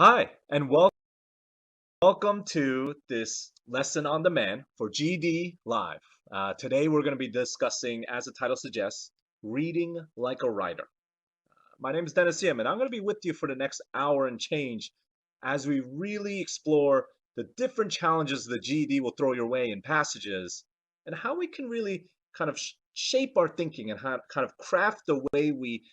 Hi, and welcome to this lesson on demand for GD Live. Today we're going to be discussing, as the title suggests, reading like a writer. My name is Dennis Yim, and I'm going to be with you for the next hour and change as we really explore the different challenges the GED will throw your way in passages and how we can really kind of shape our thinking and how kind of craft the way we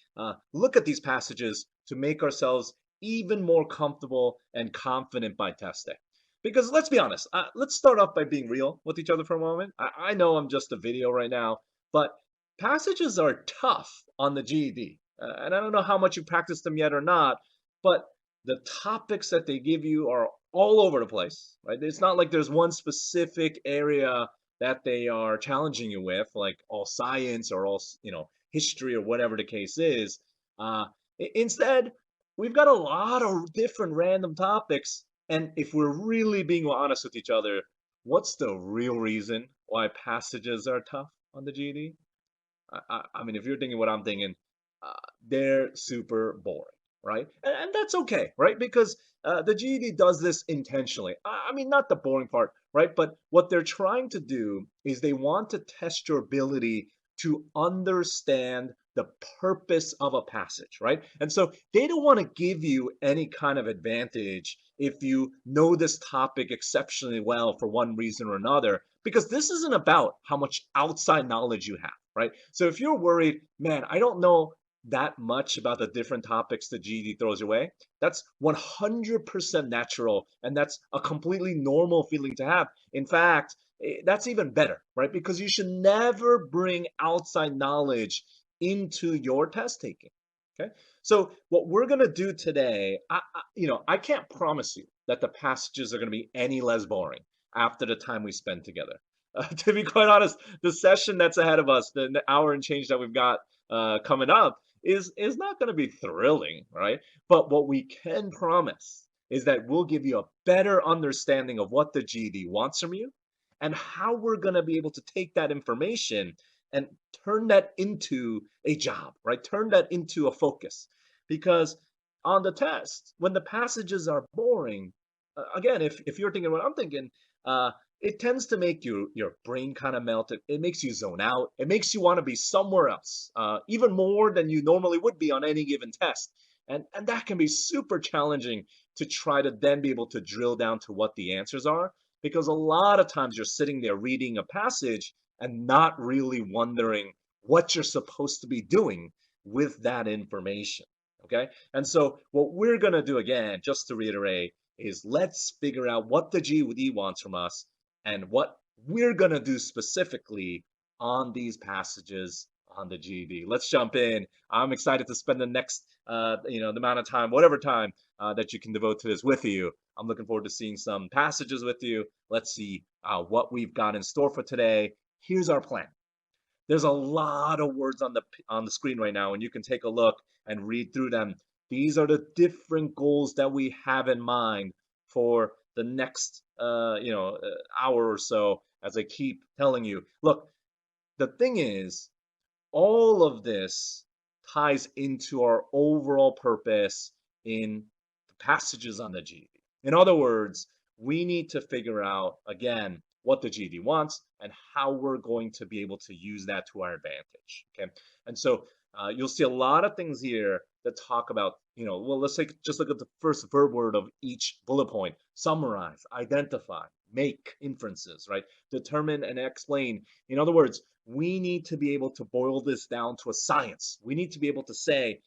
look at these passages to make ourselves even more comfortable and confident by testing. Because let's be honest, let's start off by being real with each other for a moment. I know I'm just a video right now, but passages are tough on the GED. And I don't know how much you practiced them yet or not, but the topics that they give you are all over the place, right? It's not like there's one specific area that they are challenging you with, like all science or all, history or whatever the case is. Instead, we've got a lot of different random topics. And if we're really being honest with each other, what's the real reason why passages are tough on the GED? I mean, if you're thinking what I'm thinking, uh, they're super boring, right? And that's okay, right? Because the GED does this intentionally. I mean, not the boring part, right? But what they're trying to do is they want to test your ability to understand the purpose of a passage, right? And so they don't want to give you any kind of advantage if you know this topic exceptionally well for one reason or another, because this isn't about how much outside knowledge you have, right? So if you're worried, man, I don't know that much about the different topics the GED throws your way, that's 100% natural, and that's a completely normal feeling to have. In fact, that's even better, right? Because you should never bring outside knowledge into your test taking. Okay. So what we're going to do today, I can't promise you that the passages are going to be any less boring after the time we spend together. To be quite honest, the session that's ahead of us, the hour and change that we've got coming up, is not going to be thrilling, right? But what we can promise is that we'll give you a better understanding of what the GED wants from you and how we're going to be able to take that information and turn that into a job, right? Turn that into a focus. Because on the test, when the passages are boring, again, if you're thinking what I'm thinking, it tends to make your brain kind of melt. It makes you zone out. It makes you want to be somewhere else, even more than you normally would be on any given test. And that can be super challenging to try to then be able to drill down to what the answers are, because a lot of times you're sitting there reading a passage and not really wondering what you're supposed to be doing with that information. Okay. And so what we're going to do, again, just to reiterate, is let's figure out what the GED wants from us and what we're going to do specifically on these passages on the GED. Let's jump in. I'm excited to spend the next, the amount of time, whatever time that you can devote to this with you. I'm looking forward to seeing some passages with you. Let's see what we've got in store for today. Here's our plan. There's a lot of words on the screen right now, and you can take a look and read through them. These are the different goals that we have in mind for the next hour or so, as I keep telling you. Look, the thing is, all of this ties into our overall purpose in the passages on the GED. In other words, we need to figure out, again, what the GED wants and how we're going to be able to use that to our advantage. Okay. And so you'll see a lot of things here that talk about, well, let's just look at the first verb word of each bullet point: summarize, identify, make inferences, right? Determine and explain. In other words, we need to be able to boil this down to a science. We need to be able to say,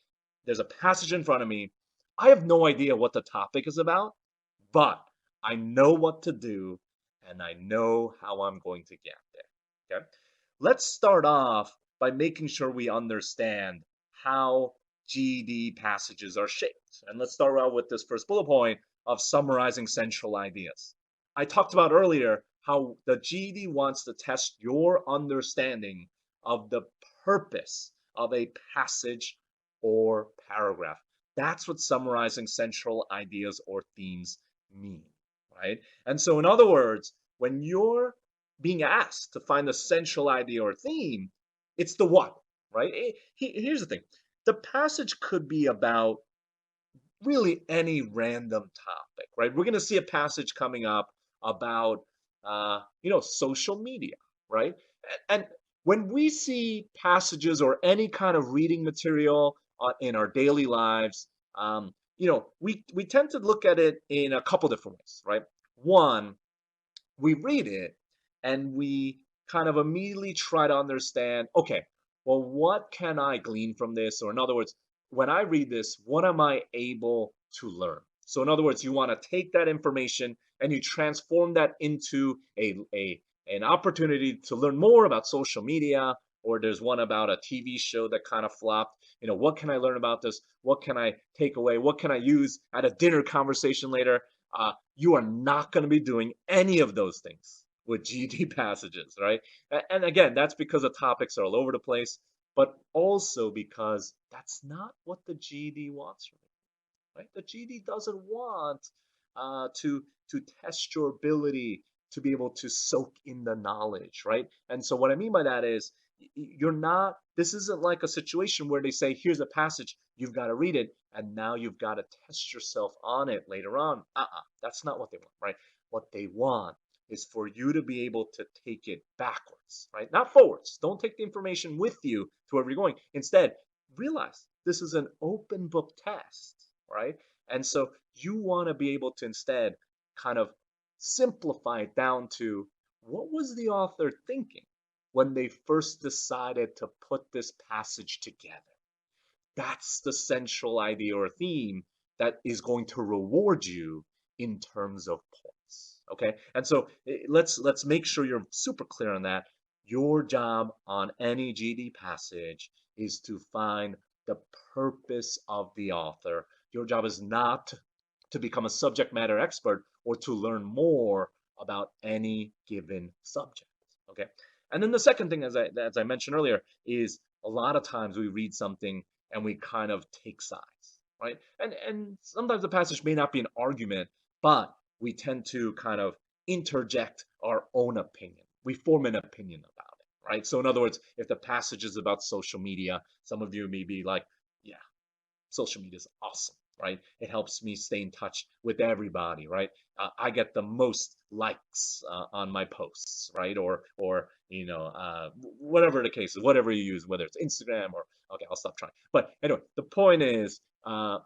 there's a passage in front of me. I have no idea what the topic is about, but I know what to do and I know how I'm going to get there. Okay. Let's start off by making sure we understand how GED passages are shaped. And let's start out with this first bullet point of summarizing central ideas. I talked about earlier how the GED wants to test your understanding of the purpose of a passage or paragraph. That's what summarizing central ideas or themes mean, right? And so, in other words, when you're being asked to find the central idea or theme, it's the what, right? Here's the thing: the passage could be about really any random topic, right? We're going to see a passage coming up about, social media, right? And when we see passages or any kind of reading material in our daily lives, we tend to look at it in a couple different ways, right? One, we read it and we kind of immediately try to understand, okay, well, what can I glean from this? Or in other words, when I read this, what am I able to learn? So in other words, you want to take that information and you transform that into an opportunity to learn more about social media, or there's one about a TV show that kind of flopped. What can I learn about this? What can I take away? What can I use at a dinner conversation later? You are not going to be doing any of those things with GD passages, right? And again, that's because the topics are all over the place, but also because that's not what the GD wants from you, right? The GD doesn't want to test your ability to be able to soak in the knowledge, right? And so what I mean by that is you're not, this isn't like a situation where they say, here's a passage, you've got to read it, and now you've got to test yourself on it later on. That's not what they want, right? What they want is for you to be able to take it backwards, right? Not forwards. Don't take the information with you to wherever you're going. Instead, realize this is an open book test, right? And so you want to be able to instead kind of simplify it down to what was the author thinking when they first decided to put this passage together. That's the central idea or theme that is going to reward you in terms of points. Okay, and so let's make sure you're super clear on that. Your job on any GD passage is to find the purpose of the author. Your job is not to become a subject matter expert or to learn more about any given subject. Okay, and then the second thing, as I mentioned earlier, is a lot of times we read something and we kind of take sides, right? And sometimes the passage may not be an argument, but we tend to kind of interject our own opinion. We form an opinion about it, right? So in other words, if the passage is about social media, some of you may be like, yeah, social media is awesome, right? It helps me stay in touch with everybody, right? I get the most likes on my posts, right? Or whatever the case is, whatever you use, whether it's Instagram or okay, I'll stop trying. But anyway, the point is,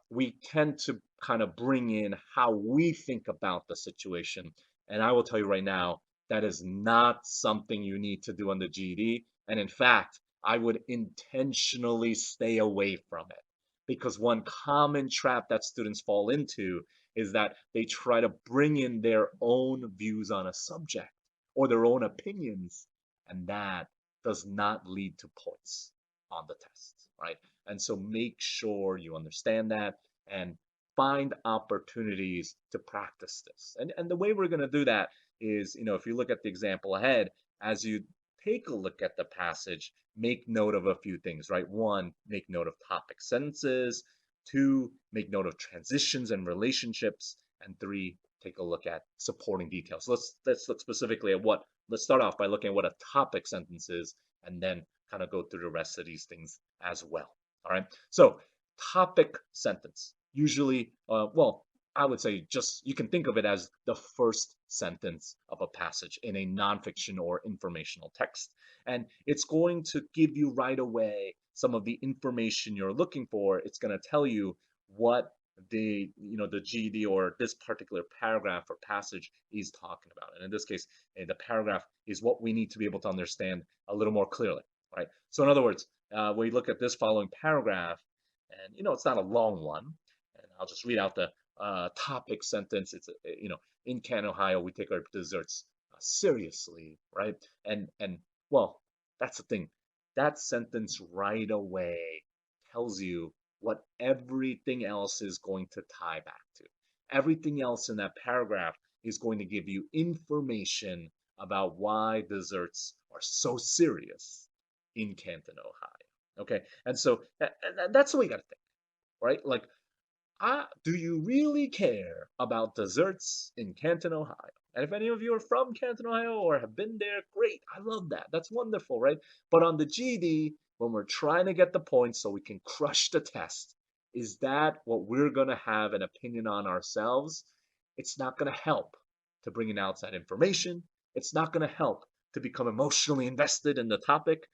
we tend to kind of bring in how we think about the situation, and I will tell you right now, that is not something you need to do on the GED. And in fact, I would intentionally stay away from it because one common trap that students fall into is that they try to bring in their own views on a subject or their own opinions, and that does not lead to points on the test, right? And so make sure you understand that and find opportunities to practice this. And the way we're going to do that is, if you look at the example ahead, as you take a look at the passage, make note of a few things, right? One, make note of topic sentences. Two, make note of transitions and relationships. And three, take a look at supporting details. Let's look specifically at let's start off by looking at what a topic sentence is and then kind of go through the rest of these things as well. All right. So topic sentence, usually, I would say just you can think of it as the first sentence of a passage in a nonfiction or informational text. And it's going to give you right away some of the information you're looking for. It's going to tell you what the GED or this particular paragraph or passage is talking about. And in this case, the paragraph is what we need to be able to understand a little more clearly, right? So in other words, we look at this following paragraph, and it's not a long one, and I'll just read out the topic sentence. It's in Canton, Ohio, we take our desserts seriously, right? And well, that's the thing. That sentence right away tells you what everything else is going to tie back to. Everything else in that paragraph is going to give you information about why desserts are so serious in Canton, Ohio. Okay, and so that's the way you got to think, right? Like, do you really care about desserts in Canton, Ohio? And if any of you are from Canton, Ohio, or have been there, great. I love that. That's wonderful, right? But on the GD, when we're trying to get the points so we can crush the test, Is that what we're going to have an opinion on ourselves? It's not going to help to bring in outside information. It's not going to help to become emotionally invested in the topic.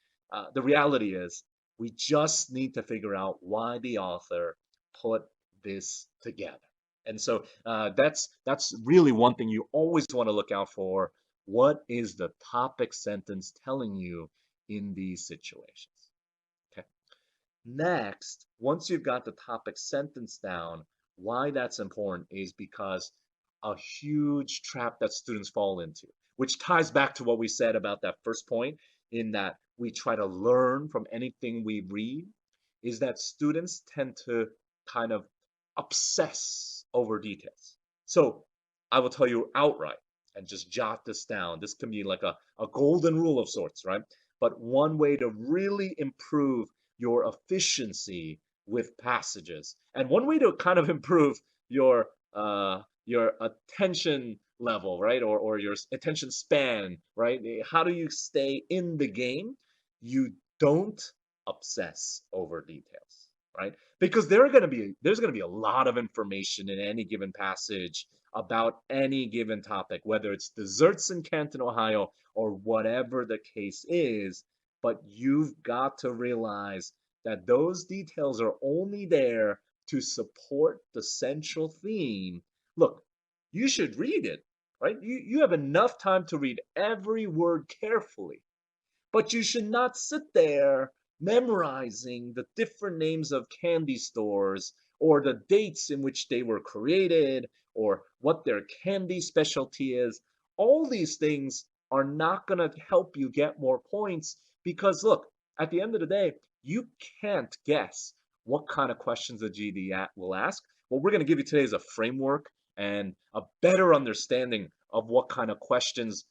The reality is, we just need to figure out why the author put this together. And so that's really one thing you always want to look out for. What is the topic sentence telling you in these situations? Okay. Next, once you've got the topic sentence down, why that's important is because a huge trap that students fall into, which ties back to what we said about that first point, in that we try to learn from anything we read, is that students tend to kind of obsess over details. So I will tell you outright, and just jot this down. This can be like a golden rule of sorts, right? But one way to really improve your efficiency with passages, and one way to kind of improve your attention level, right? Or your attention span, right? How do you stay in the game? You don't obsess over details, right? Because there's going to be a lot of information in any given passage about any given topic, whether it's desserts in Canton, Ohio, or whatever the case is. But you've got to realize that those details are only there to support the central theme. Look, you should read it, right? You have enough time to read every word carefully, but you should not sit there memorizing the different names of candy stores or the dates in which they were created or what their candy specialty is. All these things are not going to help you get more points because, look, at the end of the day, you can't guess what kind of questions the GD will ask. What we're going to give you today is a framework and a better understanding of what kind of questions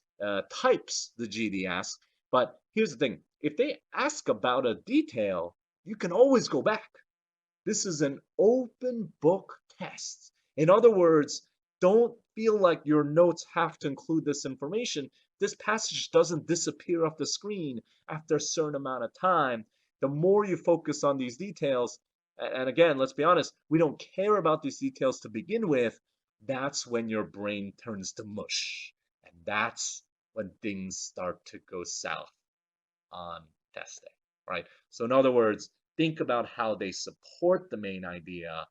types the GD asks. But here's the thing, if they ask about a detail, you can always go back. This is an open book test. In other words, don't feel like your notes have to include this information. This passage doesn't disappear off the screen after a certain amount of time. The more you focus on these details, and again, let's be honest, we don't care about these details to begin with, that's when your brain turns to mush. And that's when things start to go south on test day, right? So in other words, think about how they support the main idea.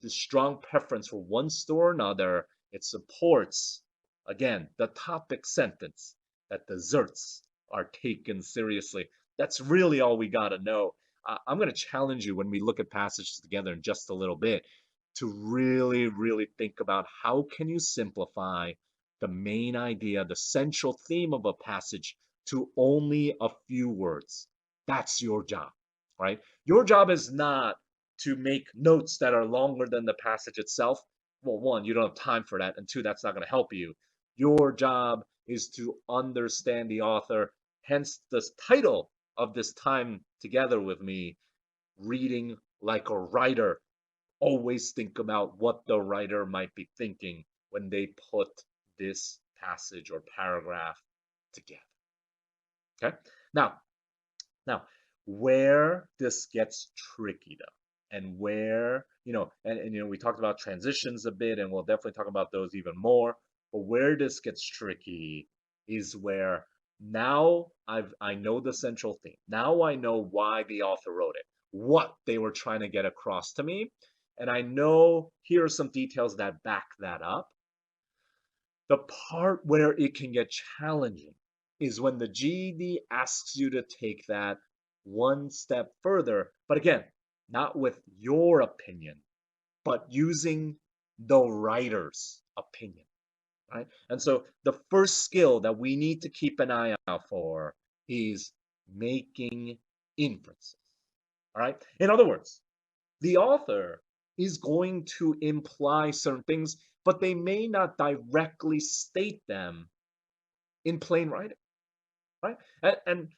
The strong preference for one store or another, it supports, again, the topic sentence that desserts are taken seriously. That's really all we got to know. I'm going to challenge you when we look at passages together in just a little bit to really, really think about how can you simplify the main idea, the central theme of a passage to only a few words. That's your job, right? Your job is not to make notes that are longer than the passage itself. Well, one, you don't have time for that, and two, that's not going to help you. Your job is to understand the author, hence the title of this time together with me, Reading Like a Writer. Always think about what the writer might be thinking when they put this passage or paragraph together. Okay. Now, where this gets tricky though, and where, and we talked about transitions a bit, and we'll definitely talk about those even more. But where this gets tricky is where now I know the central theme. Now I know why the author wrote it, what they were trying to get across to me, and I know here are some details that back that up. The part where it can get challenging is when the GED asks you to take that one step further, but again, not with your opinion, but using the writer's opinion, right? And so the first skill that we need to keep an eye out for is making inferences, all right? In other words, the author is going to imply certain things, but they may not directly state them in plain writing, right? And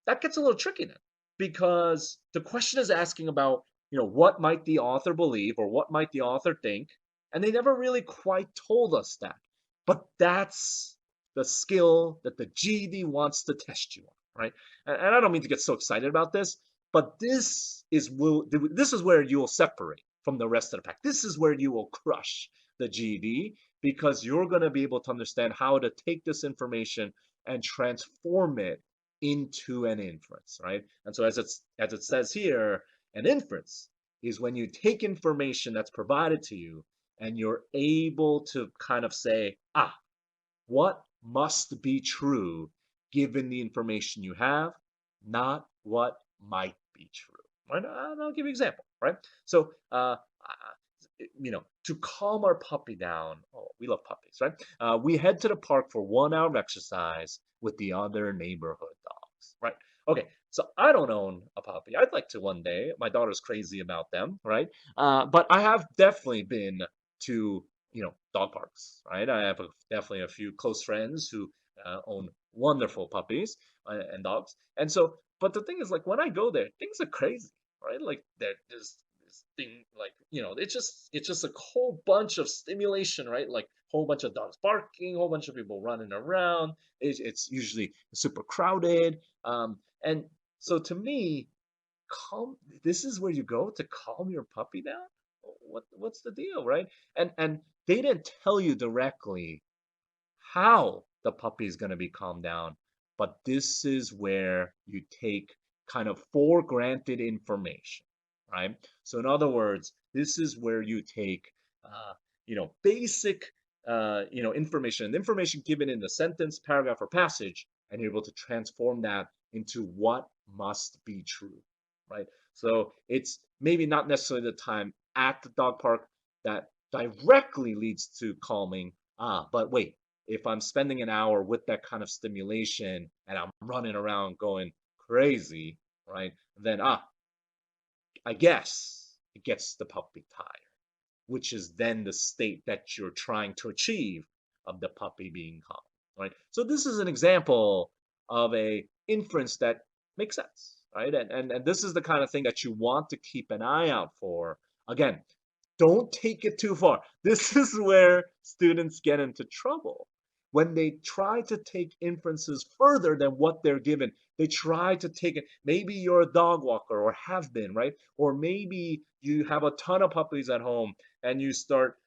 that gets a little tricky then, because the question is asking about, what might the author believe or what might the author think, and they never really quite told us that. But that's the skill that the GED wants to test you on, right? And I don't mean to get so excited about this, But this is where you will separate from the rest of the pack. This is where you will crush the GED because you're going to be able to understand how to take this information and transform it into an inference, right? And so as it says here, an inference is when you take information that's provided to you and you're able to kind of say, what must be true given the information you have, not what might be true. Right? And I'll give you an example, right? So, to calm our puppy down, oh, we love puppies, right? We head to the park for 1 hour of exercise with the other neighborhood dogs, right? Okay, so I don't own a puppy. I'd like to one day. My daughter's crazy about them, right? But I have definitely been to dog parks, right? I have definitely a few close friends who own wonderful puppies and dogs. And so, but the thing is, like, when I go there, things are crazy, right? Like, there's this thing, like, it's just a whole bunch of stimulation, right? Like, whole bunch of dogs barking, whole bunch of people running around. It's usually super crowded. And so to me, calm this is where you go to calm your puppy down. What's the deal, right? And they didn't tell you directly how the puppy is going to be calmed down, but this is where you take kind of for granted information, right? So in other words, this is where you take basic information given in the sentence, paragraph, or passage, and you're able to transform that into what must be true, right? So it's maybe not necessarily the time at the dog park that directly leads to calming. But wait, if I'm spending an hour with that kind of stimulation and I'm running around going crazy, right? Then I guess it gets the puppy tired, which is then the state that you're trying to achieve of the puppy being calm, right? So this is an example of a inference that makes sense, right? And this is the kind of thing that you want to keep an eye out for. Again, don't take it too far. This is where students get into trouble. When they try to take inferences further than what they're given, they try to take it. Maybe you're a dog walker or have been, right? Or maybe you have a ton of puppies at home and you start,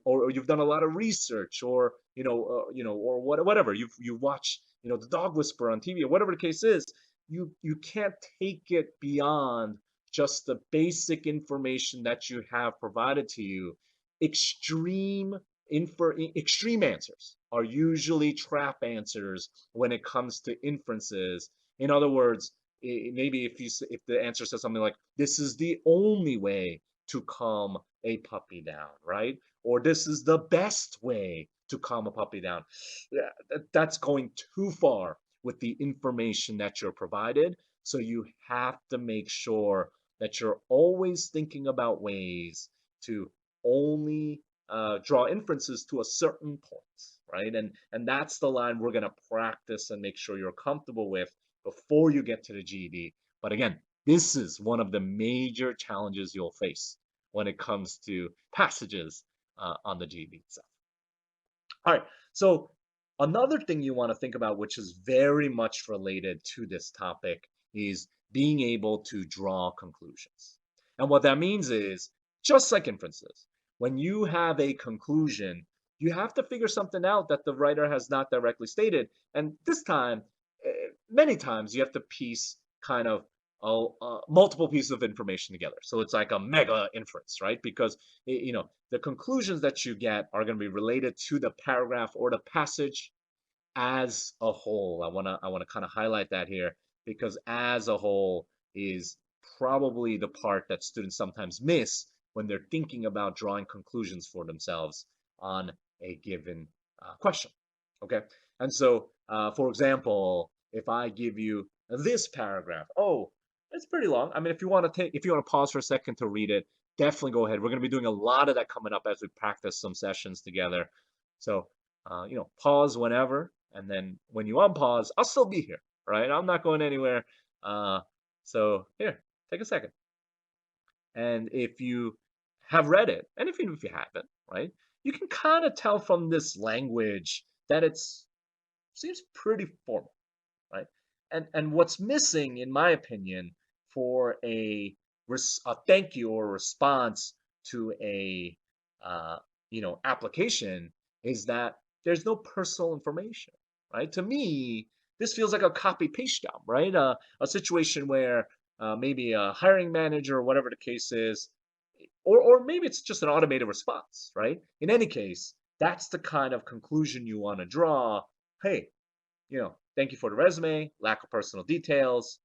or you've done a lot of research, or or whatever. You watch, the Dog Whisperer on TV, or whatever the case is. You can't take it beyond just the basic information that you have provided to you. Extreme answers are usually trap answers when it comes to inferences. In other words, maybe if the answer says something like, this is the only way to calm a puppy down, right? Or this is the best way to calm a puppy down. Yeah, that's going too far with the information that you're provided. So you have to make sure that you're always thinking about ways to only draw inferences to a certain point, right? And that's the line we're going to practice and make sure you're comfortable with before you get to the GED. But again, this is one of the major challenges you'll face when it comes to passages on the GED itself. All right, so another thing you want to think about, which is very much related to this topic, is being able to draw conclusions. And what that means is, just like inferences, when you have a conclusion, you have to figure something out that the writer has not directly stated. And this time, many times, you have to piece kind of multiple pieces of information together. So it's like a mega inference, right? Because the conclusions that you get are going to be related to the paragraph or the passage as a whole. I wanna kind of highlight that here, because as a whole is probably the part that students sometimes miss when they're thinking about drawing conclusions for themselves on a given question. Okay, and so for example, if I give you this paragraph, oh, it's pretty long. I mean, if you want to pause for a second to read it, definitely go ahead. We're going to be doing a lot of that coming up as we practice some sessions together. So pause whenever, and then when you unpause, I'll still be here, right? I'm not going anywhere. So here, take a second. And if you have read it, and even if you haven't, right, you can kind of tell from this language that seems pretty formal, right? And what's missing, in my opinion, for a thank you or response to a uh, application is that there's no personal information, right? To me, this feels like a copy paste job, right? A situation where maybe a hiring manager or whatever the case is, or maybe it's just an automated response, right? In any case, that's the kind of conclusion you want to draw. Hey, thank you for the resume, lack of personal details.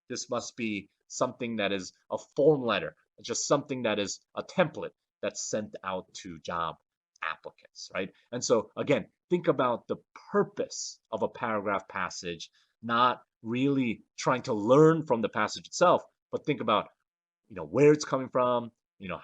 This must be something that is a form letter, just something that is a template that's sent out to job applicants, right? And so again, think about the purpose of a paragraph passage, not really trying to learn from the passage itself, but think about, where it's coming from,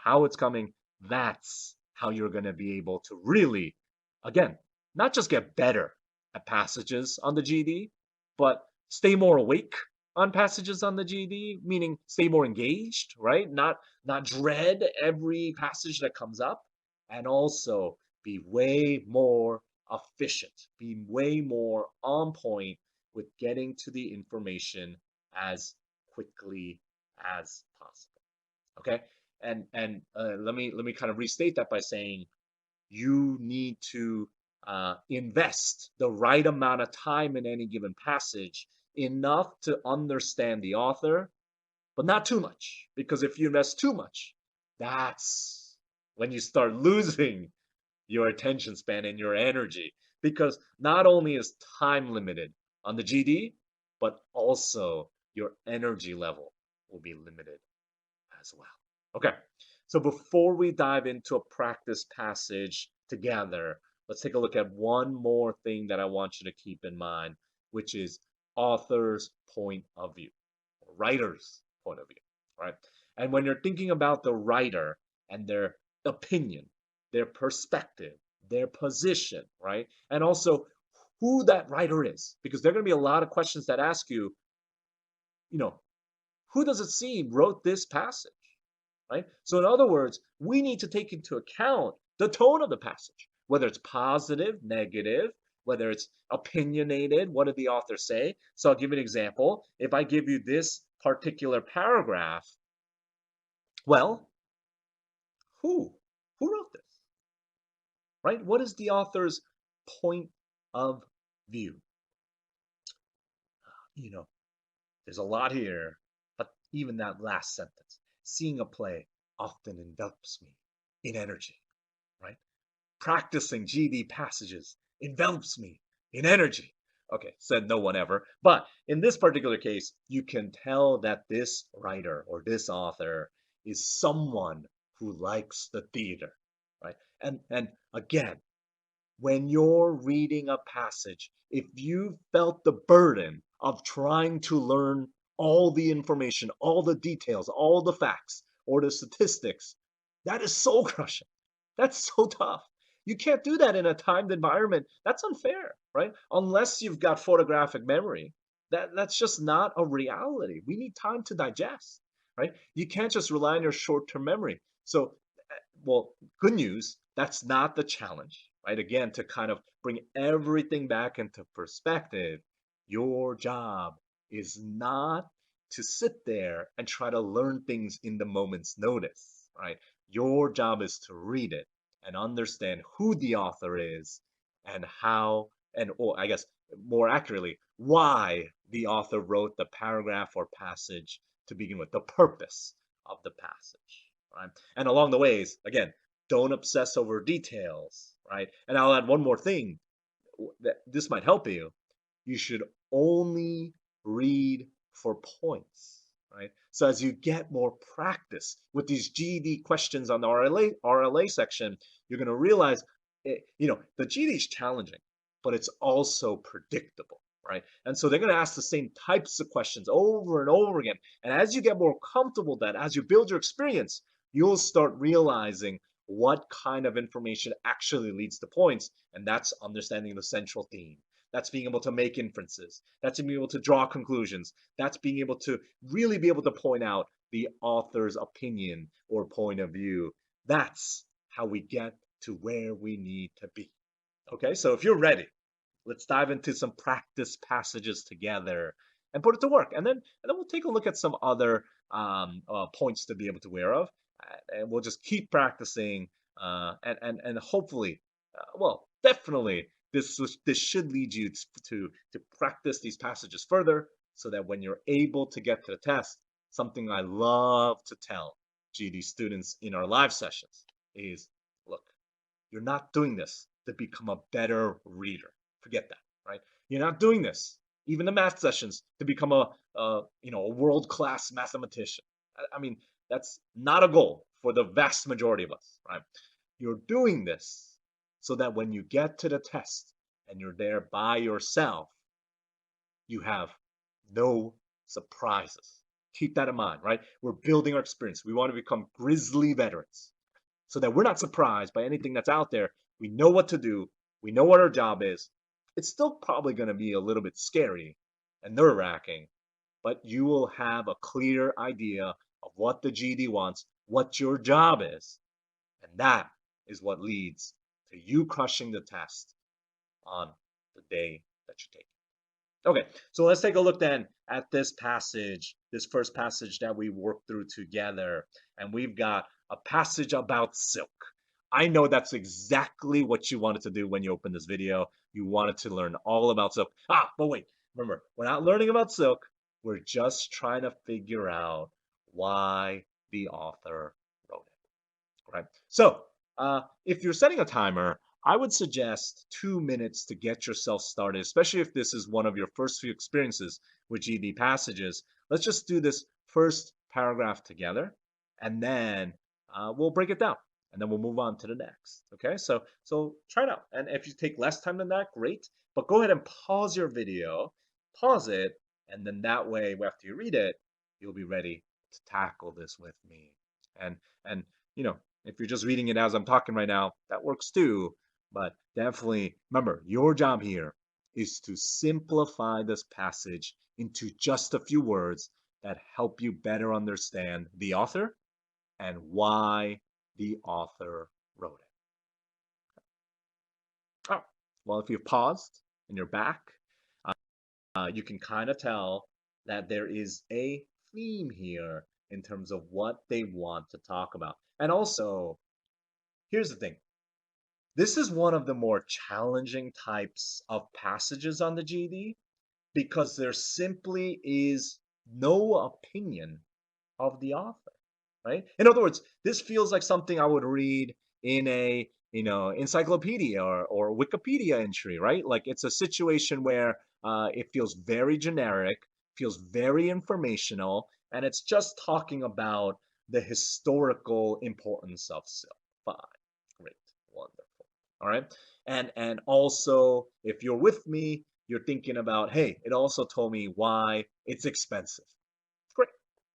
how it's coming. That's how you're going to be able to really, again, not just get better at passages on the GED, but stay more awake on passages on the GED, meaning stay more engaged, right? Not dread every passage that comes up, and also be way more efficient, be way more on point with getting to the information as quickly as possible. Okay, and let me kind of restate that by saying you need to invest the right amount of time in any given passage, enough to understand the author, but not too much. Because if you invest too much, that's when you start losing your attention span and your energy. Because not only is time limited on the GD, but also your energy level will be limited as well. Okay, so before we dive into a practice passage together, let's take a look at one more thing that I want you to keep in mind, which is author's point of view, or writer's point of view, right? And when you're thinking about the writer and their opinion, their perspective, their position, right? And also who that writer is, because there are going to be a lot of questions that ask you, you know, who does it seem wrote this passage? Right? So in other words, we need to take into account the tone of the passage, whether it's positive, negative, whether it's opinionated, what did the author say? So I'll give you an example. If I give you this particular paragraph, well, who? Who wrote this? Right? What is the author's point of view? You know, there's a lot here, but even that last sentence, seeing a play often envelops me in energy, right? Practicing GD passages envelops me in energy. Okay, said no one ever. But in this particular case, you can tell that this writer or this author is someone who likes the theater, right? And again, when you're reading a passage, if you felt the burden of trying to learn all the information, all the details, all the facts, or the statistics, that is soul crushing. That's so tough. You can't do that in a timed environment. That's unfair, right? Unless you've got photographic memory. That's just not a reality. We need time to digest, right? You can't just rely on your short-term memory. So, well, good news, that's not the challenge, right? Again, to kind of bring everything back into perspective, your job is not to sit there and try to learn things in the moment's notice, right? Your job is to read it and understand who the author is and how, or I guess more accurately, why the author wrote the paragraph or passage to begin with, the purpose of the passage, right? And along the ways, again, don't obsess over details, right? And I'll add one more thing that this might help you. You should only read for points, right? So as you get more practice with these GED questions on the RLA section, you're going to realize, the GED is challenging, but it's also predictable, right? And so they're going to ask the same types of questions over and over again. And as you get more comfortable with that, as you build your experience, you'll start realizing what kind of information actually leads to points, and that's understanding the central theme. That's being able to make inferences. That's being able to draw conclusions. That's being able to really be able to point out the author's opinion or point of view. That's how we get to where we need to be. Okay, so if you're ready, let's dive into some practice passages together. and put it to work. And then we'll take a look at some other points to be able to aware of, and we'll just keep practicing, and hopefully, well, definitely, this should lead you to practice these passages further, so that when you're able to get to the test, something I love to tell GD students in our live sessions is, look, you're not doing this to become a better reader. Forget that, right? You're not doing this, even the math sessions, to become a world-class mathematician. I mean, that's not a goal for the vast majority of us, right? You're doing this so that when you get to the test and you're there by yourself, you have no surprises. Keep that in mind, right? We're building our experience. We want to become grizzly veterans so that we're not surprised by anything that's out there. We know what to do. We know what our job is. It's still probably going to be a little bit scary and nerve-wracking, but you will have a clear idea of what the GD wants, what your job is, and that is what leads to you crushing the test on the day that you take it. Okay, so let's take a look then at this passage, this first passage that we worked through together. And we've got a passage about silk. I know that's exactly what you wanted to do when you opened this video. You wanted to learn all about silk. But wait, remember, we're not learning about silk. We're just trying to figure out why the author wrote it, right? So if you're setting a timer, I would suggest 2 minutes to get yourself started, especially if this is one of your first few experiences with GD passages. Let's just do this first paragraph together, and then we'll break it down, and then we'll move on to the next. Okay, so try it out. And if you take less time than that, great. But go ahead and pause your video, pause it, and then that way, after you read it, you'll be ready to tackle this with me. And if you're just reading it as I'm talking right now, that works too. But definitely remember, your job here is to simplify this passage into just a few words that help you better understand the author and why the author wrote it. Oh, well, if you've paused and you're back, you can kind of tell that there is a theme here in terms of what they want to talk about. And also, here's the thing. This is one of the more challenging types of passages on the GD because there simply is no opinion of the author, right? In other words, this feels like something I would read in a encyclopedia or Wikipedia entry, right? Like it's a situation where it feels very generic, feels very informational, and it's just talking about the historical importance of silk. Fine, great, wonderful. All right. And also, if you're with me, you're thinking about, hey, it also told me why it's expensive. Great.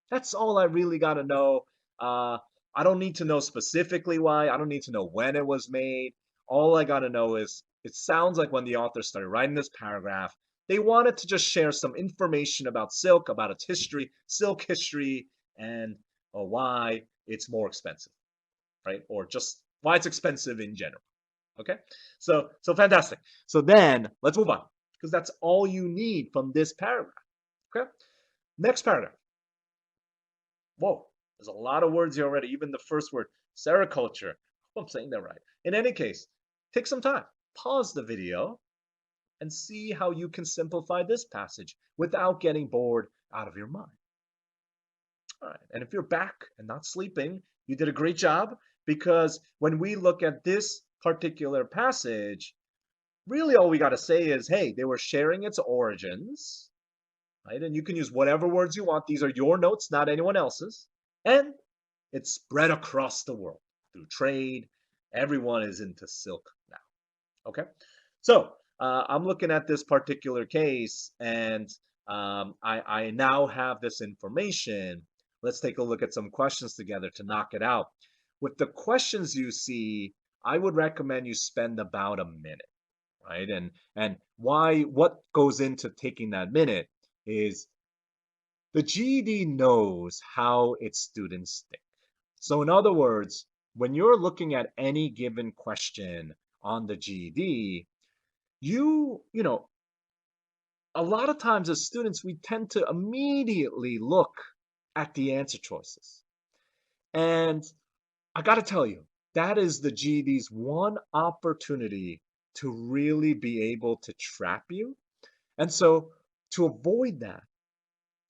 That's all I really got to know. I don't need to know specifically why. I don't need to know when it was made. All I got to know is it sounds like when the author started writing this paragraph, they wanted to just share some information about silk, about its history, silk history, and why it's more expensive, right? Or just why it's expensive in general. Okay, so fantastic. So then let's move on because that's all you need from this paragraph. Okay, next paragraph. Whoa, there's a lot of words here already. Even the first word, sericulture. Hope I'm saying that right. In any case, take some time, pause the video, and see how you can simplify this passage without getting bored out of your mind. All right, and if you're back and not sleeping, you did a great job because when we look at this particular passage, really all we got to say is, hey, they were sharing its origins, right? And you can use whatever words you want. These are your notes, not anyone else's. And it's spread across the world through trade. Everyone is into silk now. Okay, so I'm looking at this particular case, and I now have this information. Let's take a look at some questions together to knock it out. With the questions you see, I would recommend you spend about a minute, right? And what goes into taking that minute is the GED knows how its students think. So in other words, when you're looking at any given question on the GED, you know, a lot of times as students, we tend to immediately look at the answer choices. And I got to tell you, that is the GED's one opportunity to really be able to trap you. And so to avoid that,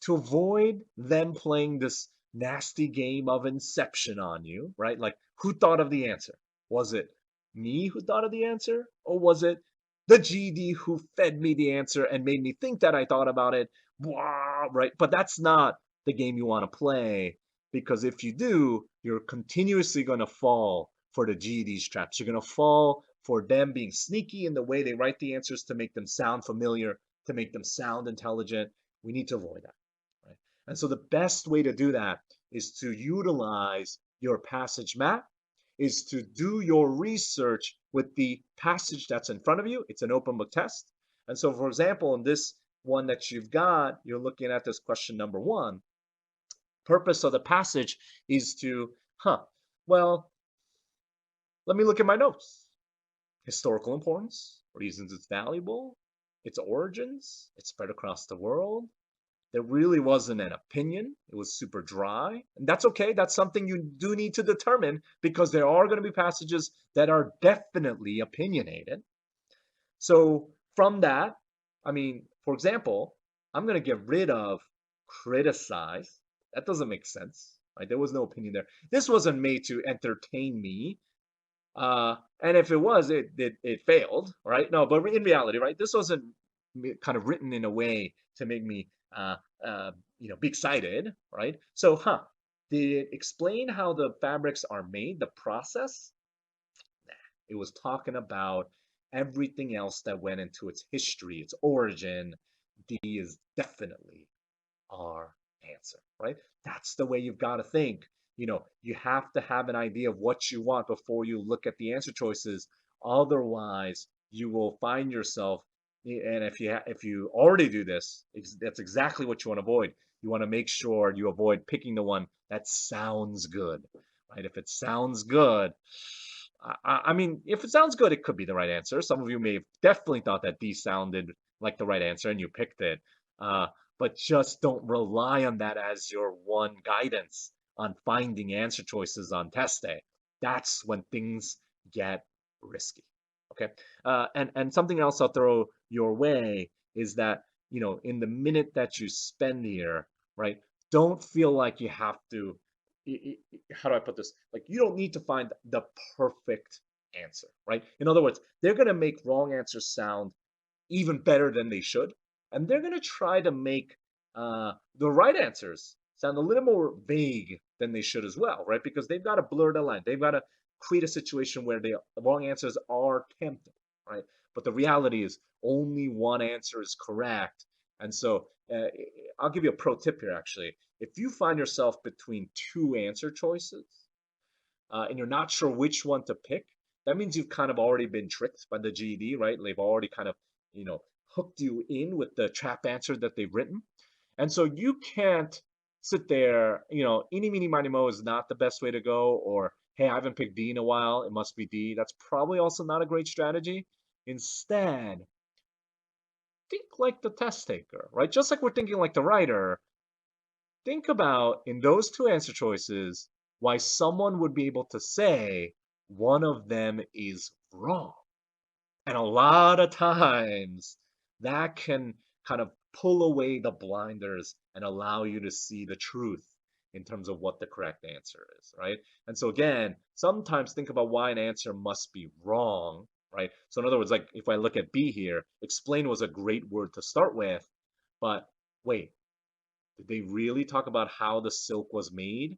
to avoid them playing this nasty game of inception on you, right? Like, who thought of the answer? Was it me who thought of the answer? Or was it the GD who fed me the answer and made me think that I thought about it? Blah, right? But that's not the game you want to play, because if you do, you're continuously going to fall for the GD's traps. You're going to fall for them being sneaky in the way they write the answers to make them sound familiar, to make them sound intelligent. We need to avoid that. Right? And so the best way to do that is to utilize your passage map, is to do your research with the passage that's in front of you. It's an open book test. And so, for example, in this one that you've got, you're looking at this question number 1. Purpose of the passage is to, well, let me look at my notes. Historical importance, reasons it's valuable, its origins, it's spread across the world. There really wasn't an opinion. It was super dry. And that's okay. That's something you do need to determine, because there are going to be passages that are definitely opinionated. So from that, I mean, for example, I'm going to get rid of criticize. That doesn't make sense, right? There was no opinion there. This wasn't made to entertain me. And if it was, it failed, right? No, but in reality, right, this wasn't kind of written in a way to make me be excited, right? So, did it explain how the fabrics are made, the process? Nah, it was talking about everything else that went into its history, its origin. D is definitely our answer, right? That's the way you've got to think. You have to have an idea of what you want before you look at the answer choices. Otherwise, you will find yourself, and if you already do this, that's exactly what you want to avoid. You want to make sure you avoid picking the one that sounds good, right? If it sounds good, I mean, if it sounds good, it could be the right answer. Some of you may have definitely thought that D sounded like the right answer and you picked it. But just don't rely on that as your one guidance on finding answer choices on test day. That's when things get risky. Okay. And something else I'll throw your way is that, in the minute that you spend here, right, don't feel like you have to, how do I put this? Like, you don't need to find the perfect answer, right? In other words, they're going to make wrong answers sound even better than they should. And they're going to try to make the right answers sound a little more vague than they should as well, right? Because they've got to blur the line. They've got to create a situation where the wrong answers are tempting, right? But the reality is only one answer is correct. And so I'll give you a pro tip here, actually. If you find yourself between two answer choices and you're not sure which one to pick, that means you've kind of already been tricked by the GED, right? They've already kind of, hooked you in with the trap answer that they've written. And so you can't sit there, eeny, meeny, miny, mo is not the best way to go, or hey, I haven't picked D in a while, it must be D. That's probably also not a great strategy. Instead, think like the test taker, right? Just like we're thinking like the writer, think about in those two answer choices why someone would be able to say one of them is wrong. And a lot of times that can kind of pull away the blinders and allow you to see the truth in terms of what the correct answer is, right? And so again, sometimes think about why an answer must be wrong, right? So in other words, like if I look at B here, explain was a great word to start with, but wait, did they really talk about how the silk was made?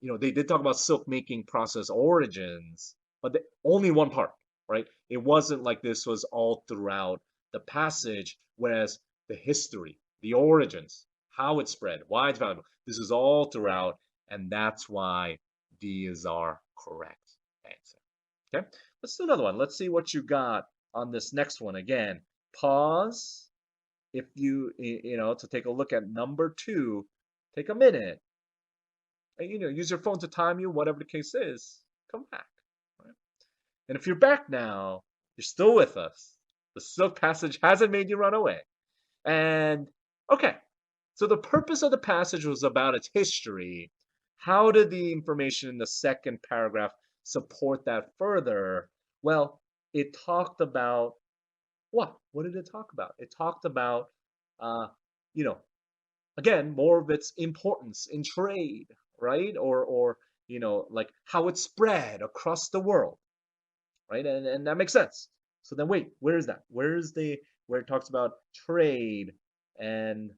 They did talk about silk making process origins, but only one part, right? It wasn't like this was all throughout the passage, whereas the history, the origins, how it spread, why it's valuable, this is all throughout, and that's why D is our correct answer. Okay, let's do another one. Let's see what you got on this next one. Again, pause if to take a look at number 2, take a minute. And, use your phone to time you, whatever the case is, come back. Right? And if you're back now, you're still with us. The silk passage hasn't made you run away. And okay, so the purpose of the passage was about its history. How did the information in the second paragraph support that further? Well, it talked about what? What did it talk about? It talked about, uh, you know, again, more of its importance in trade, right? Or like how it spread across the world, right? And that makes sense. So then wait, where is that? Where's the where it talks about trade and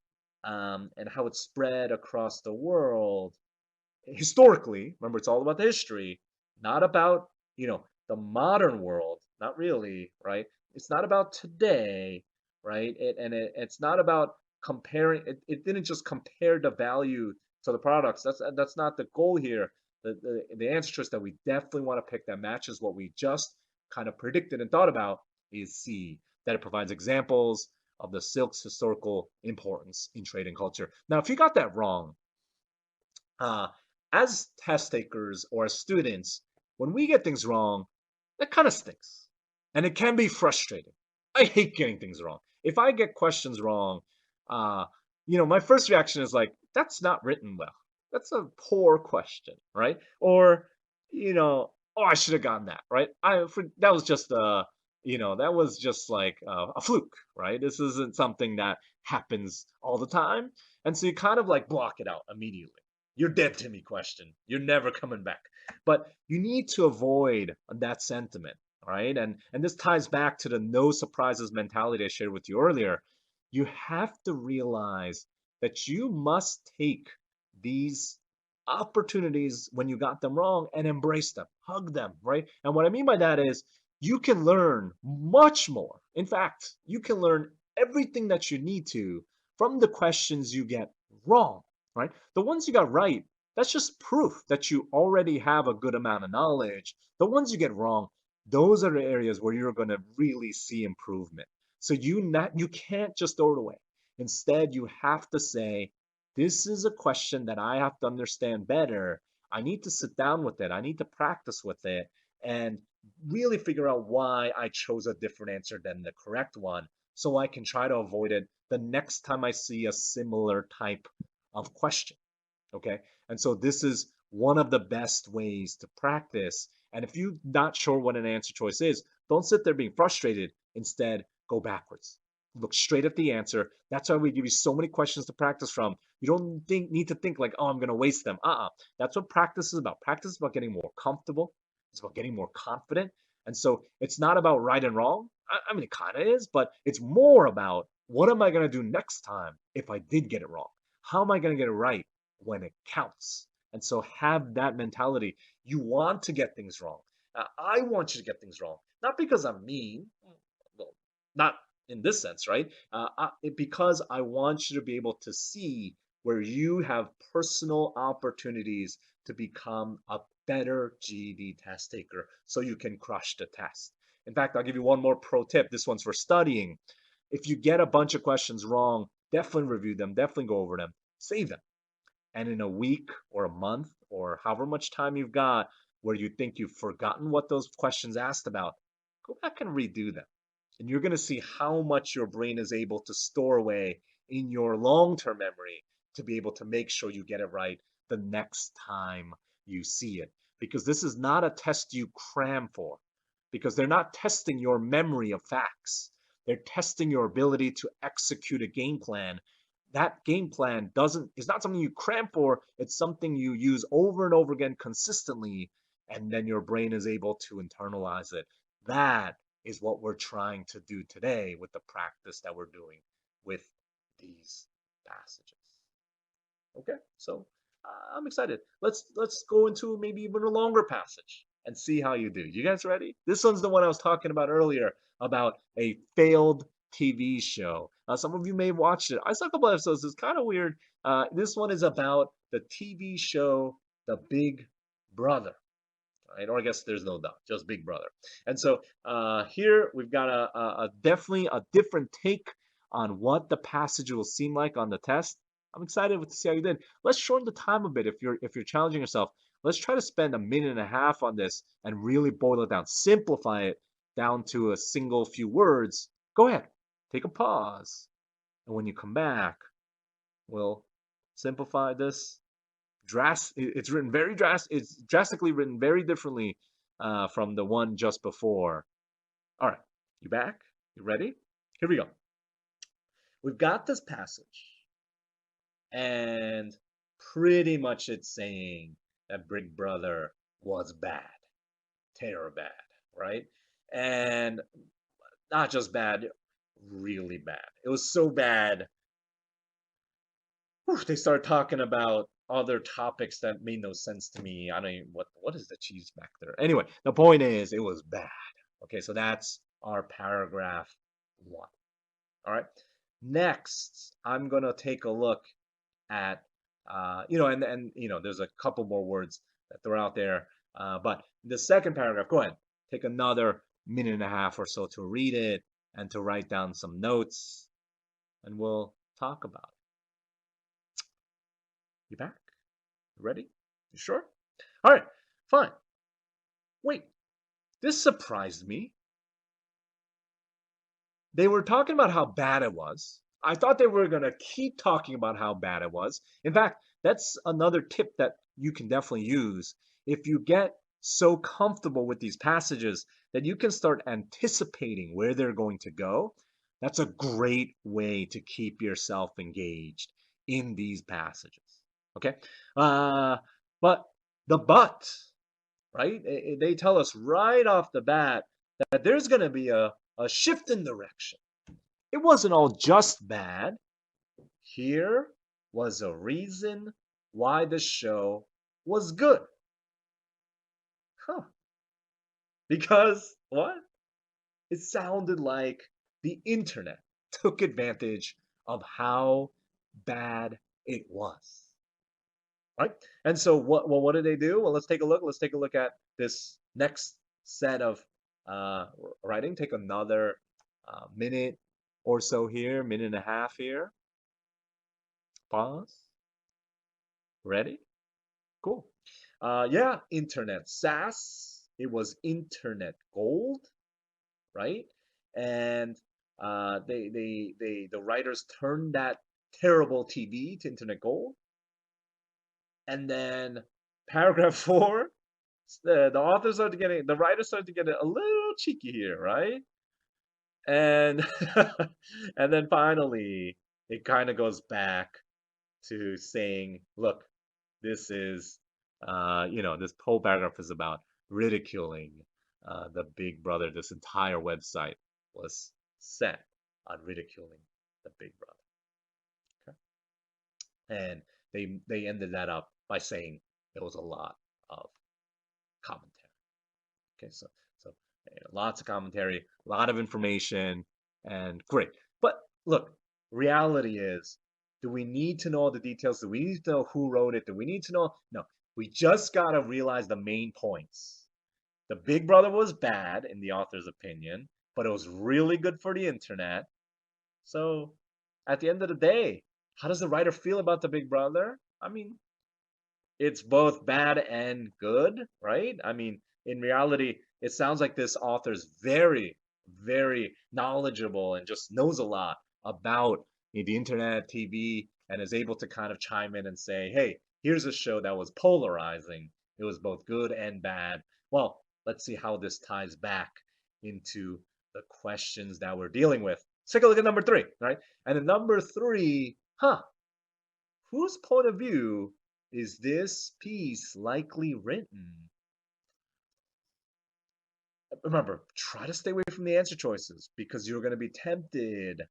and how it spread across the world historically? Remember, it's all about the history, not about, the modern world, not really, right? It's not about today, right? It's not about comparing it didn't just compare the value to the products. That's not the goal here. The answer is that we definitely want to pick that matches what we just kind of predicted and thought about is C, that it provides examples of the silk's historical importance in trade and culture. Now, if you got that wrong, uh, as test takers or as students, when we get things wrong, that kind of stinks. And it can be frustrating. I hate getting things wrong. If I get questions wrong, uh, my first reaction is like, that's not written well. That's a poor question, right? Or, oh, I should have gotten that, right? That was just that was just like a fluke, right? This isn't something that happens all the time. And so you kind of like block it out immediately. You're dead to me question. You're never coming back. But you need to avoid that sentiment, right? And this ties back to the no surprises mentality I shared with you earlier. You have to realize that you must take these opportunities when you got them wrong and embrace them, hug them, right? And what I mean by that is you can learn much more. In fact, you can learn everything that you need to from the questions you get wrong, right? The ones you got right, that's just proof that you already have a good amount of knowledge. The ones you get wrong, those are the areas where you're going to really see improvement. So you can't just throw it away. Instead, you have to say, this is a question that I have to understand better. I need to sit down with it. I need to practice with it and really figure out why I chose a different answer than the correct one so I can try to avoid it the next time I see a similar type of question. Okay. And so this is one of the best ways to practice. And if you're not sure what an answer choice is, don't sit there being frustrated. Instead, go backwards. Look straight at the answer. That's why we give you so many questions to practice from. You don't need to think like, oh, I'm going to waste them. That's what practice is about. Practice is about getting more comfortable. It's about getting more confident. And so it's not about right and wrong. I mean, it kind of is, but it's more about what am I going to do next time if I did get it wrong? How am I going to get it right when it counts? And so have that mentality. You want to get things wrong. I want you to get things wrong, not because I'm mean, well, not in this sense, right? Because I want you to be able to see where you have personal opportunities to become a better GED test taker so you can crush the test. In fact, I'll give you one more pro tip. This one's for studying. If you get a bunch of questions wrong, definitely review them, definitely go over them, save them. And in a week or a month or however much time you've got where you think you've forgotten what those questions asked about, go back and redo them. And you're going to see how much your brain is able to store away in your long-term memory to be able to make sure you get it right the next time you see it. Because this is not a test you cram for, because they're not testing your memory of facts. They're testing your ability to execute a game plan. That game plan doesn't is not something you cram for, it's something you use over and over again consistently, and then your brain is able to internalize it. That is what we're trying to do today with the practice that we're doing with these passages. Okay, so I'm excited. Let's go into maybe even a longer passage and see how you do. You guys ready? This one's the one I was talking about earlier about a failed TV show. Some of you may have watched it. I saw a couple episodes. It's kind of weird. This one is about the TV show The Big Brother. Right? Or I guess there's no doubt, just Big Brother. And so here we've got a definitely a different take on what the passage will seem like on the test. I'm excited to see how you did. Let's shorten the time a bit if you're challenging yourself. Let's try to spend a minute and a half on this and really boil it down, simplify it down to a single few words. Go ahead, take a pause, And when you come back, we'll simplify this. It's written very it's drastically written very differently from the one just before. All right, you back? You ready? Here we go. We've got this passage, and pretty much it's saying that Big Brother was bad, terror bad, right? And not just bad, really bad. It was so bad. Whew, they started talking about other topics that made no sense to me. I don't even what is the cheese back there? Anyway, the point is it was bad. Okay, so that's our paragraph 1. All right. Next, I'm gonna take a look at there's a couple more words that throw out there. But the second paragraph, go ahead, take another minute and a half or so to read it and to write down some notes, and we'll talk about it. You back? You ready? You sure? All right, fine. Wait, this surprised me. They were talking about how bad it was. I thought they were going to keep talking about how bad it was. In fact, that's another tip that you can definitely use. If you get so comfortable with these passages that you can start anticipating where they're going to go, that's a great way to keep yourself engaged in these passages. Okay? But the but, right? They tell us right off the bat that there's going to be a shift in direction. It wasn't all just bad. Here was a reason why the show was good. Huh. Because what? It sounded like the internet took advantage of how bad it was. Right? And so what did they do? Well, let's take a look. Let's take a look at this next set of writing. Take another minute or so here, minute and a half here. Pause. Ready? Cool. Yeah, internet SaaS. It was internet gold, right? And the writers turned that terrible TV to internet gold. And then paragraph 4, the writers started to get a little cheeky here, right? And and then finally it kind of goes back to saying, look, this is this whole paragraph is about ridiculing the Big Brother. This entire website was set on ridiculing the Big Brother. Okay? And they ended that up by saying there was a lot of commentary. Okay, so lots of commentary, a lot of information, and great. But look, reality is, do we need to know all the details? Do we need to know who wrote it? Do we need to know? No, we just got to realize the main points. The Big Brother was bad in the author's opinion, but it was really good for the internet. So at the end of the day, how does the writer feel about the Big Brother? I mean, it's both bad and good, right? I mean, in reality, it sounds like this author is very, very knowledgeable and just knows a lot about the internet, TV, and is able to kind of chime in and say, hey, here's a show that was polarizing. It was both good and bad. Well, let's see how this ties back into the questions that we're dealing with. Let's take a look at number 3, right? And in number 3, whose point of view is this piece likely written? Remember, try to stay away from the answer choices because you're going to be tempted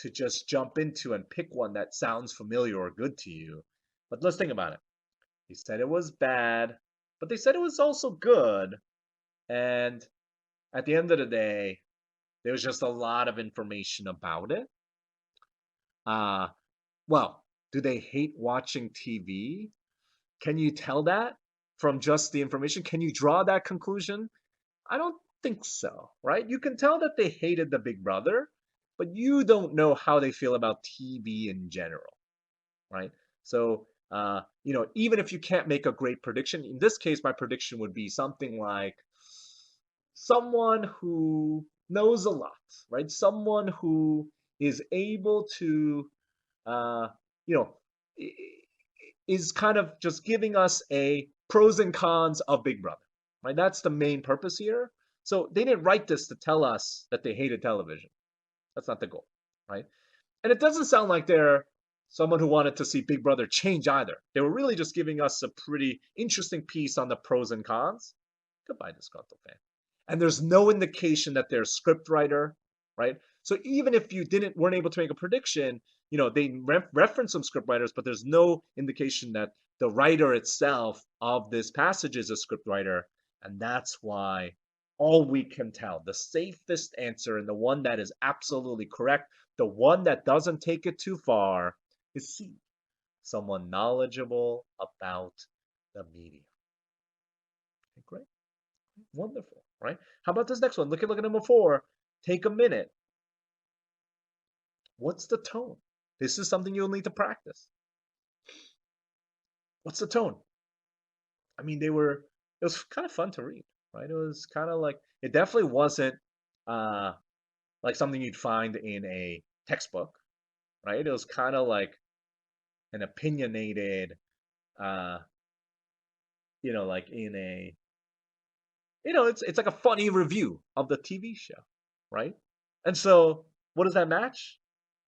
to just jump into and pick one that sounds familiar or good to you. But let's think about it. He said it was bad, but they said it was also good. And at the end of the day, there was just a lot of information about it. Well, do they hate watching TV? Can you tell that from just the information? Can you draw that conclusion? I don't think so, right? You can tell that they hated the Big Brother, but you don't know how they feel about TV in general, right? So, even if you can't make a great prediction, in this case, my prediction would be something like someone who knows a lot, right? Someone who is able to, uh, you know, is kind of just giving us a pros and cons of Big Brother, right? That's the main purpose here. So they didn't write this to tell us that they hated television. That's not the goal, right? And it doesn't sound like they're someone who wanted to see Big Brother change either. They were really just giving us a pretty interesting piece on the pros and cons. Goodbye, disgruntled fan. And there's no indication that they're a script writer, right? So even if you weren't able to make a prediction, they reference some script writers, but there's no indication that the writer itself of this passage is a script writer, and that's why all we can tell, the safest answer and the one that is absolutely correct, the one that doesn't take it too far, is C. Someone knowledgeable about the media. Okay, great. Wonderful, right? How about this next one? Look at number 4. Take a minute. What's the tone? This is something you'll need to practice. What's the tone? I mean, it was kind of fun to read, right? It was kind of like, it definitely wasn't like something you'd find in a textbook, right? It was kind of like an opinionated, like in a, it's like a funny review of the TV show, right? And so, what does that match?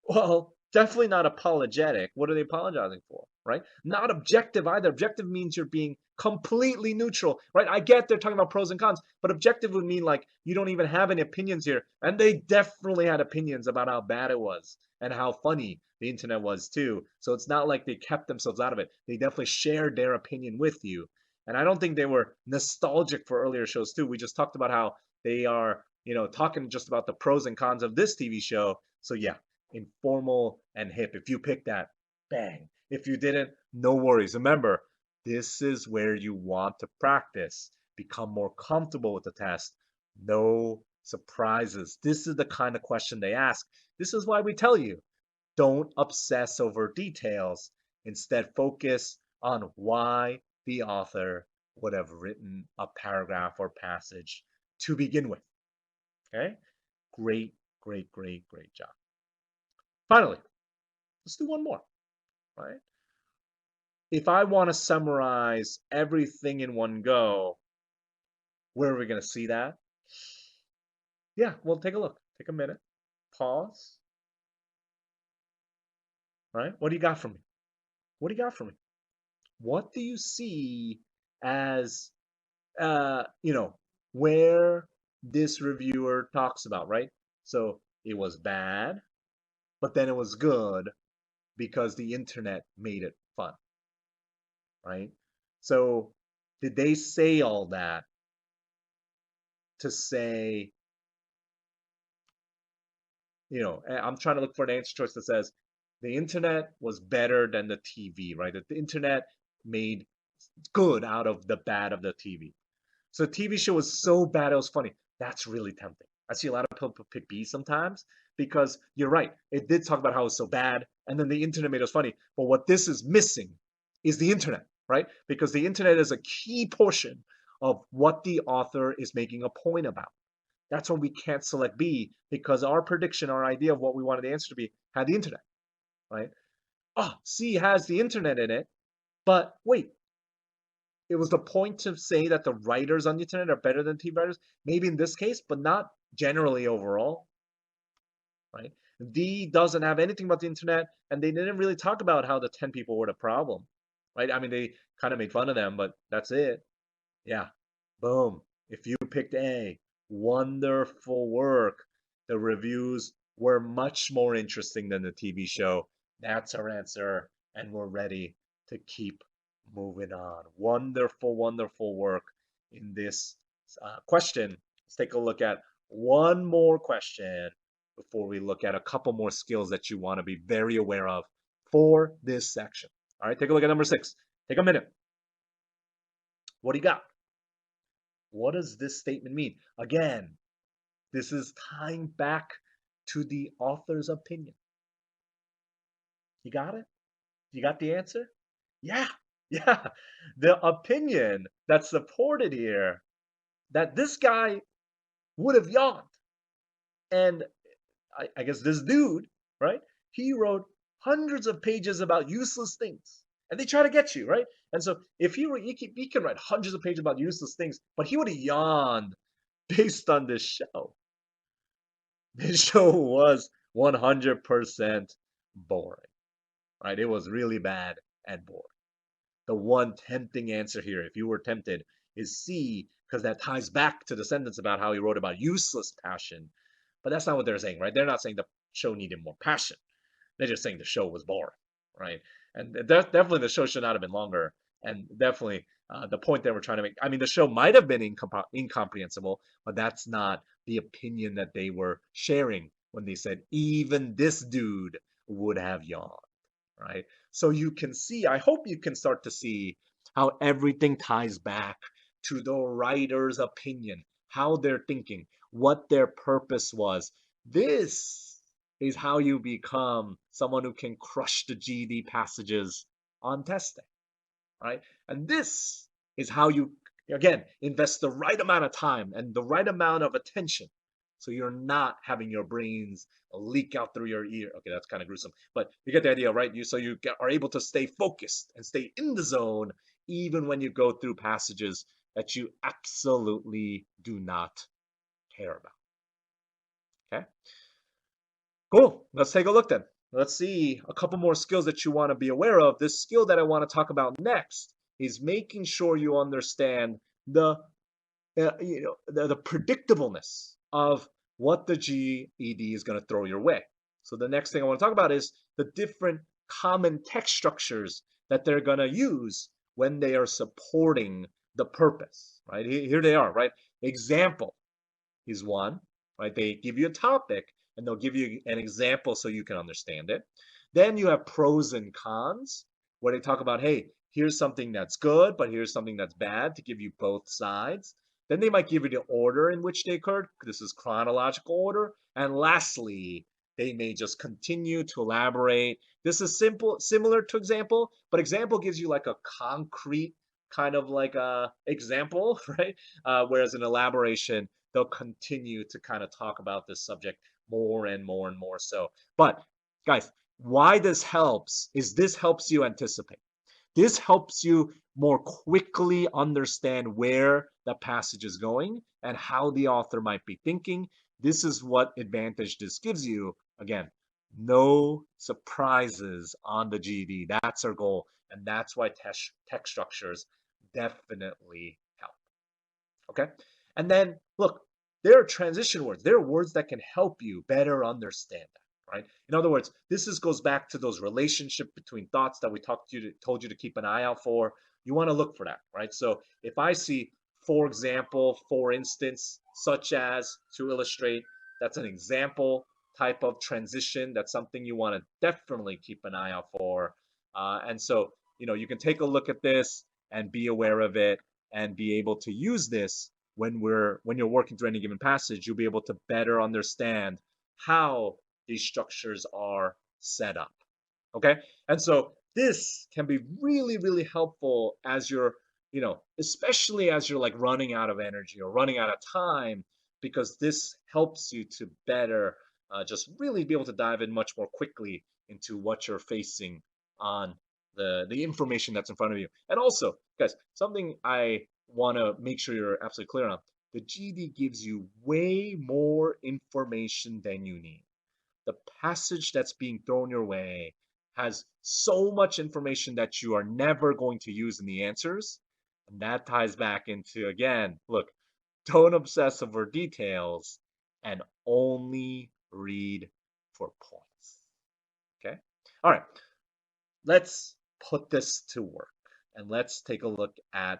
Well, definitely not apologetic. What are they apologizing for, right? Not objective either. Objective means you're being completely neutral, right? I get they're talking about pros and cons, but objective would mean like you don't even have any opinions here. And they definitely had opinions about how bad it was and how funny the internet was too. So it's not like they kept themselves out of it. They definitely shared their opinion with you. And I don't think they were nostalgic for earlier shows too. We just talked about how they are, talking just about the pros and cons of this TV show. So yeah, informal and hip. If you pick that, bang. If you didn't, no worries. Remember, this is where you want to practice. Become more comfortable with the test. No surprises. This is the kind of question they ask. This is why we tell you, don't obsess over details. Instead, focus on why the author would have written a paragraph or passage to begin with. Okay? Great, great, great, great job. Finally, let's do one more, right? If I want to summarize everything in one go, where are we going to see that? Yeah, well, take a look. Take a minute. Pause. Right? What do you got for me? What do you got for me? What do you see as, where this reviewer talks about, right? So it was bad, but then it was good because the internet made it fun, right? So did they say all that to say, I'm trying to look for an answer choice that says the internet was better than the TV, right? That the internet made good out of the bad of the TV. So the TV show was so bad it was funny. That's really tempting. I see a lot of people pick B sometimes because you're right. It did talk about how it was so bad, and then the internet made us funny. But what this is missing is the internet, right? Because the internet is a key portion of what the author is making a point about. That's when we can't select B because our prediction, our idea of what we wanted the answer to be, had the internet, right? Oh, C has the internet in it, but wait, it was the point to say that the writers on the internet are better than TV writers, maybe in this case, but not generally overall, right? D doesn't have anything about the internet, and they didn't really talk about how the 10 people were the problem, right? I mean, they kind of made fun of them, but that's it. Yeah, boom. If you picked A, wonderful work. The reviews were much more interesting than the TV show. That's our answer, and we're ready to keep moving on. Wonderful, wonderful work in this question. Let's take a look at one more question before we look at a couple more skills that you want to be very aware of for this section. All right, take a look at number 6. Take a minute. What do you got? What does this statement mean? Again, this is tying back to the author's opinion. You got it? You got the answer? Yeah, yeah. The opinion that's supported here that this guy would have yawned. And I guess this dude right? He wrote hundreds of pages about useless things. And they try to get you, right? And so if he can write hundreds of pages about useless things, but he would have yawned based on this show. This show was 100% boring, right? It was really bad and boring. The one tempting answer here, if you were tempted, is C, because that ties back to the sentence about how he wrote about useless passion. But that's not what they're saying, right? They're not saying the show needed more passion. They're just saying the show was boring, right? And definitely the show should not have been longer. And definitely the point that we're trying to make. I mean, the show might have been incomprehensible, but that's not the opinion that they were sharing when they said even this dude would have yawned, right? So you can see, I hope you can start to see how everything ties back to the writer's opinion, how they're thinking, what their purpose was. This is how you become someone who can crush the GD passages on testing, right? And this is how you, again, invest the right amount of time and the right amount of attention so you're not having your brains leak out through your ear. Okay, that's kind of gruesome, but you get the idea, right? Are able to stay focused and stay in the zone even when you go through passages that you absolutely do not care about. Okay, cool. Let's take a look then. Let's see a couple more skills that you want to be aware of. This skill that I want to talk about next is making sure you understand the the predictableness of what the GED is going to throw your way. So the next thing I want to talk about is the different common text structures that they're going to use when they are supporting the purpose, right? Here they are, right? Example is one, right? They give you a topic and they'll give you an example so you can understand it. Then you have pros and cons, where they talk about, hey, here's something that's good, but here's something that's bad to give you both sides. Then they might give you the order in which they occurred. This is chronological order. And lastly, they may just continue to elaborate. This is similar to example, but example gives you like a concrete kind of like a example, right? Whereas an elaboration, they'll continue to kind of talk about this subject more and more and more so. But guys, why this helps is this helps you anticipate. This helps you more quickly understand where the passage is going and how the author might be thinking. This is what advantage this gives you. Again, no surprises on the GED. That's our goal. And that's why text structures definitely help. Okay. And then look, there are transition words. There are words that can help you better understand that, right? In other words, goes back to those relationship between thoughts that we told you to keep an eye out for. You want to look for that, right? So if I see, for example, for instance, such as, to illustrate, that's an example type of transition. That's something you want to definitely keep an eye out for. And so, you can take a look at this and be aware of it and be able to use this when you're working through any given passage. You'll be able to better understand how these structures are set up. Okay, and so this can be really, really helpful as you're, especially as you're like running out of energy or running out of time, because this helps you to better just really be able to dive in much more quickly into what you're facing on the information that's in front of you. And also, guys, something I want to make sure you're absolutely clear on: the GED gives you way more information than you need. The passage that's being thrown your way has so much information that you are never going to use in the answers. And that ties back into, again, look, don't obsess over details and only read for points. Okay? All right, let's put this to work and let's take a look at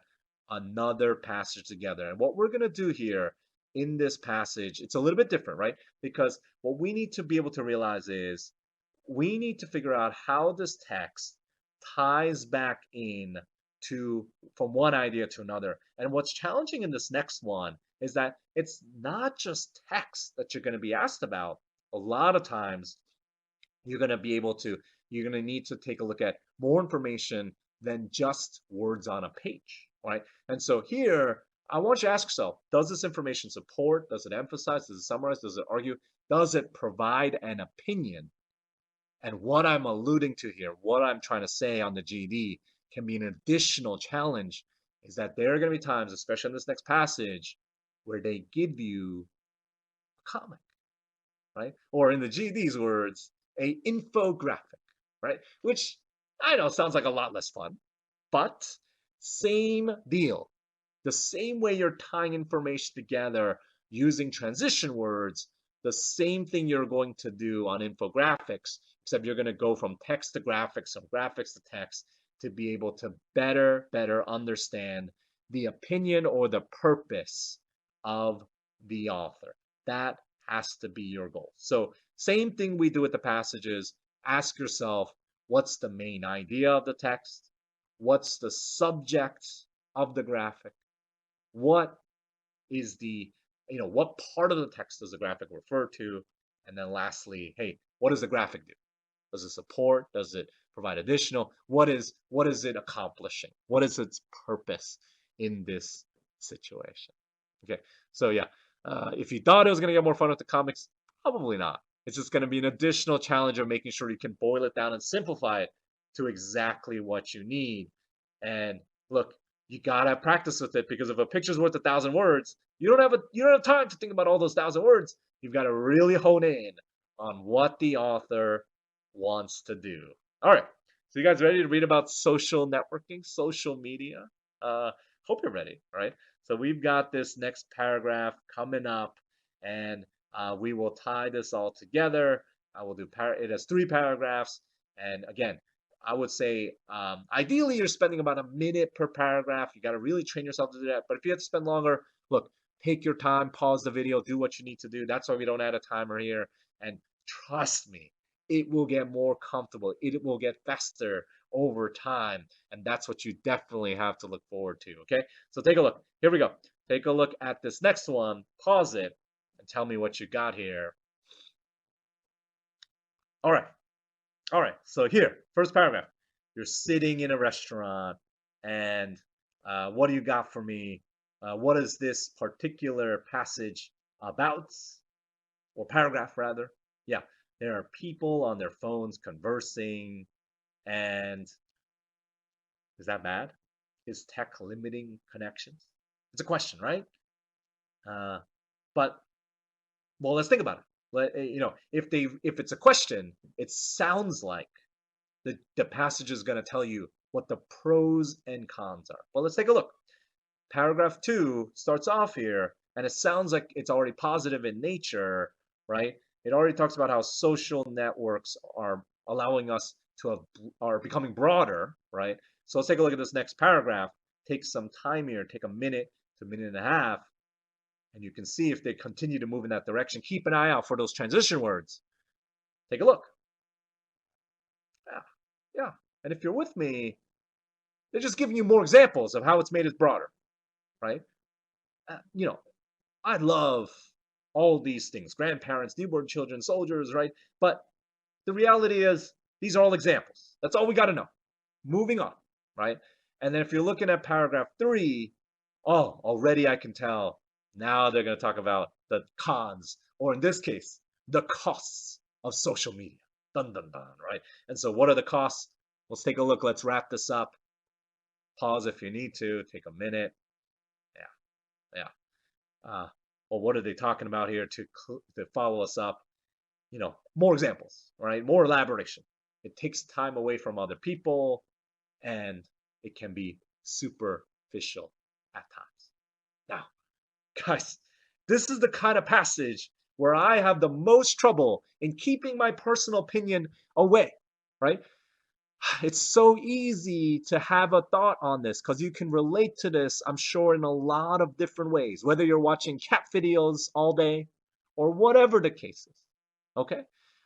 another passage together. And what we're going to do here in this passage, it's a little bit different, right? Because what we need to be able to realize is we need to figure out how this text ties back in to from one idea to another. And what's challenging in this next one is that it's not just text that you're going to be asked about. A lot of times you're going to be able to you're going to need to take a look at more information than just words on a page, right? And so here, I want you to ask yourself, does this information support? Does it emphasize? Does it summarize? Does it argue? Does it provide an opinion? And what I'm alluding to here, what I'm trying to say on the GD can be an additional challenge is that there are going to be times, especially in this next passage, where they give you a comic, right? Or in the GD's words, a infographic, right? Which I know sounds like a lot less fun, but same deal. The same way you're tying information together using transition words, the same thing you're going to do on infographics, except you're going to go from text to graphics, from graphics to text, to be able to better understand the opinion or the purpose of the author. That has to be your goal. So same thing we do with the passages. Ask yourself, what's the main idea of the text? What's the subject of the graphic? What is the, what part of the text does the graphic refer to? And then lastly, hey, what does the graphic do? Does it support? Does it provide additional? What is it accomplishing? What is its purpose in this situation? Okay, so yeah, if you thought it was going to get more fun with the comics, probably not. It's just going to be an additional challenge of making sure you can boil it down and simplify it to exactly what you need. And look, you gotta practice with it, because if a picture's worth 1,000 words, you don't have time to think about all those 1,000 words. You've got to really hone in on what the author wants to do. All right, so you guys ready to read about social networking, social media? Hope you're ready. All right, so we've got this next paragraph coming up, and we will tie this all together. I will do it has 3 paragraphs, and again, I would say ideally you're spending about a minute per paragraph. You got to really train yourself to do that. But if you have to spend longer, look, take your time, pause the video, do what you need to do. That's why we don't add a timer here. And trust me, it will get more comfortable. It will get faster over time. And that's what you definitely have to look forward to. Okay, so take a look. Here we go. Take a look at this next one. Pause it and tell me what you got here. All right. All right, so here, first paragraph. You're sitting in a restaurant, and what do you got for me? What is this particular passage about, or paragraph rather? Yeah, there are people on their phones conversing, and is that bad? Is tech limiting connections? It's a question, right? Uh, but well, let's think about it. If it's a question, it sounds like the passage is going to tell you what the pros and cons are. Well, let's take a look. Paragraph 2 starts off here, and it sounds like it's already positive in nature, right? It already talks about how social networks are allowing us are becoming broader, right? So let's take a look at this next paragraph. Take some time here, take a minute to a minute and a half, and you can see if they continue to move in that direction. Keep an eye out for those transition words. Take a look. Yeah, yeah. And if you're with me, they're just giving you more examples of how it's made it broader, right? You know, I love all these things: grandparents, newborn children, soldiers, right? But the reality is, these are all examples. That's all we got to know. Moving on, right? And then if you're looking at paragraph 3, oh, already I can tell. Now they're going to talk about the cons, or in this case, the costs of social media. Dun dun dun, right? And so, what are the costs? Let's take a look. Let's wrap this up. Pause if you need to. Take a minute. Yeah, yeah. Well, what are they talking about here to follow us up? More examples, right? More elaboration. It takes time away from other people, and it can be superficial at times. Now, guys, this is the kind of passage where I have the most trouble in keeping my personal opinion away, right? It's so easy to have a thought on this because you can relate to this, I'm sure, in a lot of different ways, whether you're watching cat videos all day or whatever the case is. Okay?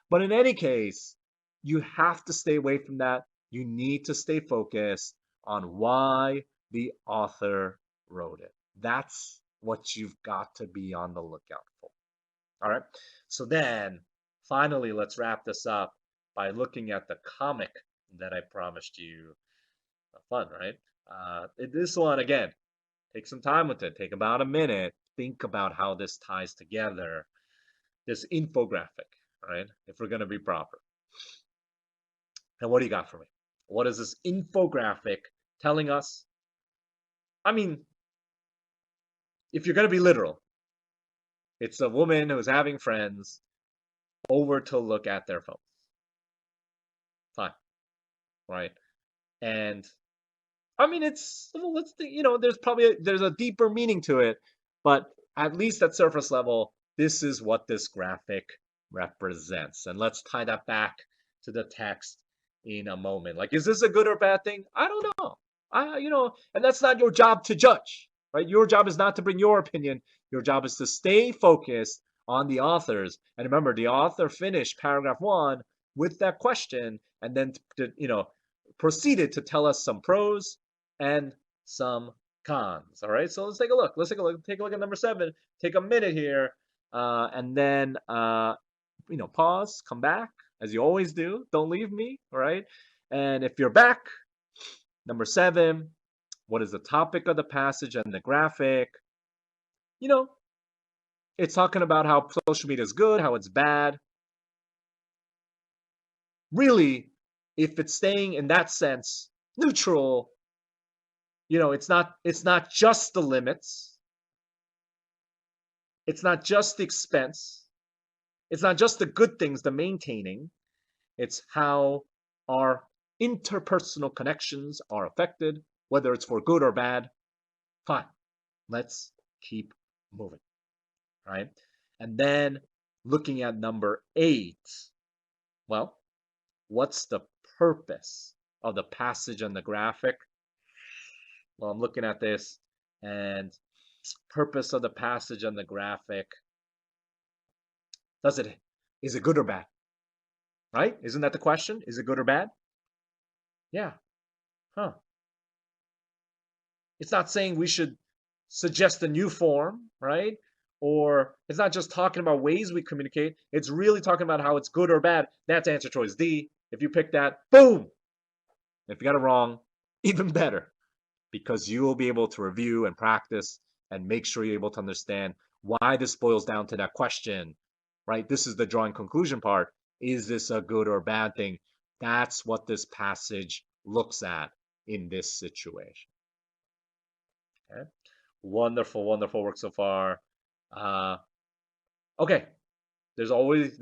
But in any case, you have to stay away from that. You need to stay focused on why the author wrote it. That's what you've got to be on the lookout for. All right? So then, finally, let's wrap this up by looking at the comic that I promised you. Fun, right? This one, again, take some time with it. Take about a minute. Think about how this ties together. This infographic, right? If we're going to be proper. And what do you got for me? What is this infographic telling us? I mean, if you're going to be literal, it's a woman who's having friends over to look at their phones. Fine, right? And I mean, it's well, let's think, there's a deeper meaning to it, but at least at surface level, this is what this graphic represents. And let's tie that back to the text in a moment. Like, is this a good or bad thing? I don't know. And that's not your job to judge, right? Your job is not to bring your opinion. Your job is to stay focused on the authors. And remember, the author finished paragraph 1 with that question, and then proceeded to tell us some pros and some cons. All right, so let's take a look. Take a look at number 7. Take a minute here, and then pause, come back as you always do. Don't leave me. All right, and if you're back, number 7. What is the topic of the passage and the graphic? It's talking about how social media is good, how it's bad. Really, if it's staying in that sense neutral, it's not just the limits. It's not just the expense. It's not just the good things, the maintaining. It's how our interpersonal connections are affected, whether it's for good or bad. Fine. Let's keep moving. Right? And then looking at number 8. Well, what's the purpose of the passage and the graphic? Well, I'm looking at this, and purpose of the passage and the graphic. Is it good or bad? Right? Isn't that the question? Is it good or bad? Yeah. Huh. It's not saying we should suggest a new form, right? Or it's not just talking about ways we communicate. It's really talking about how it's good or bad. That's answer choice D. If you pick that, boom. If you got it wrong, even better, because you will be able to review and practice and make sure you're able to understand why this boils down to that question, right? This is the drawing conclusion part. Is this a good or bad thing? That's what this passage looks at in this situation. Okay. Wonderful, wonderful work so far. Okay. There's always,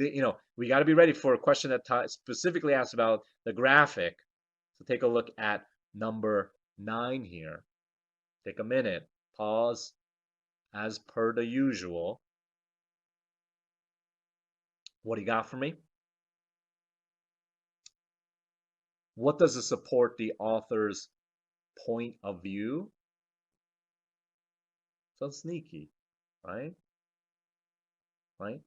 we got to be ready for a question that specifically asks about the graphic. So take a look at number 9 here. Take a minute, pause, as per the usual. What do you got for me? What does it support the author's point of view? So sneaky, right? Right?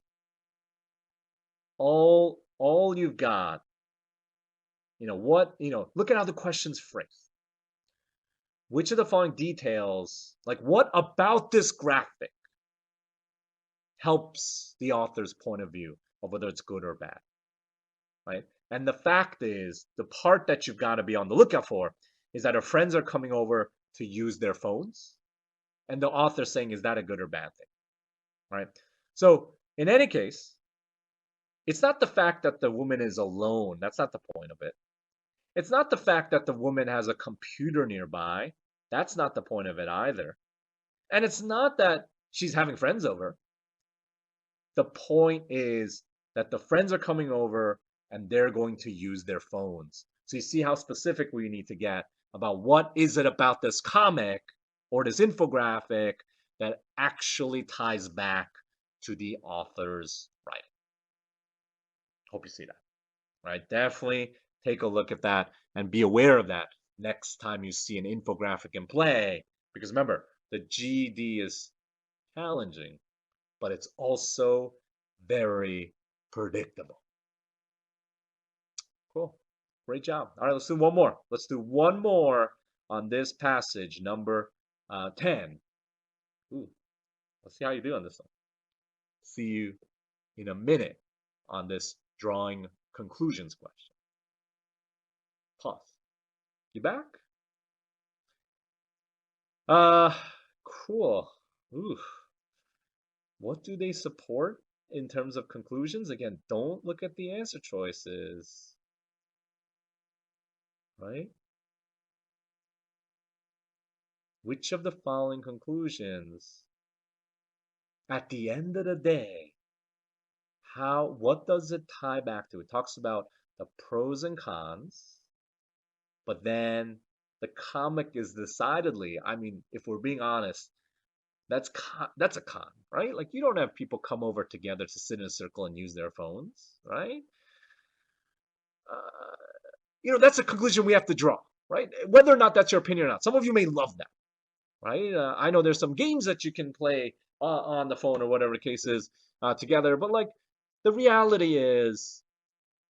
All you've got, look at how the question's phrased. Which of the following details, like what about this graphic helps the author's point of view of whether it's good or bad, right? And the fact is, the part that you've got to be on the lookout for is that her friends are coming over to use their phones, and the author saying, is that a good or bad thing, right? So in any case, it's not the fact that the woman is alone. That's not the point of it. It's not the fact that the woman has a computer nearby. That's not the point of it either. And it's not that she's having friends over. The point is that the friends are coming over and they're going to use their phones. So you see how specific we need to get about what is it about this comic or this infographic that actually ties back to the author's writing. Hope you see that, right? Definitely take a look at that and be aware of that next time you see an infographic in play. Because remember, the GED is challenging, but it's also very predictable. Cool. Great job. All right, let's do one more. Let's do one more on this passage, number 10. Ooh, let's see how you do on this one. See you in a minute on this drawing conclusions question. Pause. You back? Cool. Ooh. What do they support in terms of conclusions? Again, don't look at the answer choices. right? Which of the following conclusions, at the end of the day, what does it tie back to? It talks about the pros and cons, but then the comic is decidedly, I mean, if we're being honest, that's a con, right? Like you don't have people come over together to sit in a circle and use their phones, right? Uh, that's a conclusion we have to draw, right? Whether or not that's your opinion or not. Some of you may love that, right? I know there's some games that you can play on the phone or whatever the case is together, but like the reality is,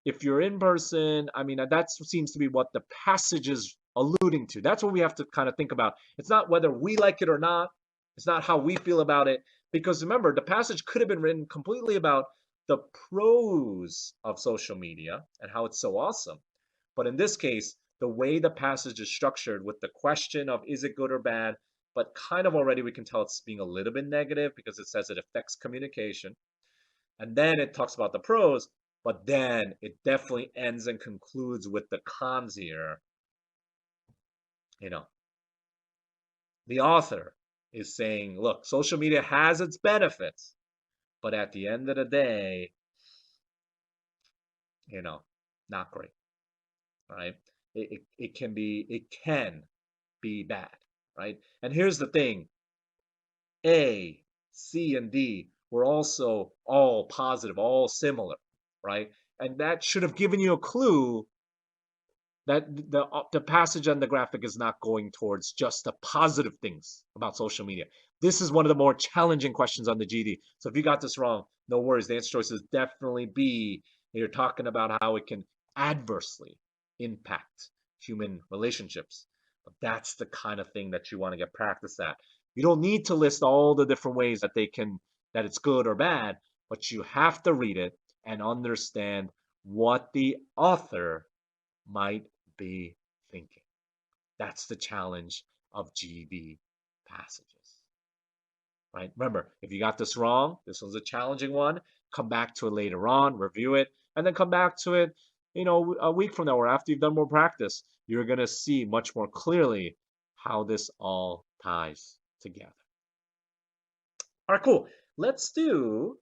if you're in person, I mean, that seems to be what the passage is alluding to. That's what we have to kind of think about. It's not whether we like it or not. It's not how we feel about it. Because remember, the passage could have been written completely about the pros of social media and how it's so awesome. But in this case, the way the passage is structured with the question of is it good or bad, but kind of already we can tell it's being a little bit negative because it says it affects communication. And then it talks about the pros, but then it definitely ends and concludes with the cons here. You know, the author is saying, look, social media has its benefits, but at the end of the day, not great, right? It can be bad, right? And here's the thing, A, C, and D were also all positive, all similar, right? And that should have given you a clue that the passage on the graphic is not going towards just the positive things about social media. This is one of the more challenging questions on the GD. So if you got this wrong, no worries. The answer choice is definitely B. You're talking about how it can adversely impact human relationships. But that's the kind of thing that you want to get practice at. You don't need to list all the different ways that it's good or bad, but you have to read it and understand what the author might be thinking. That's the challenge of GD passages, right? Remember, if you got this wrong, this was a challenging one, come back to it later on, review it, and then come back to it, a week from now or after you've done more practice. You're going to see much more clearly how this all ties together. All right, cool. Let's do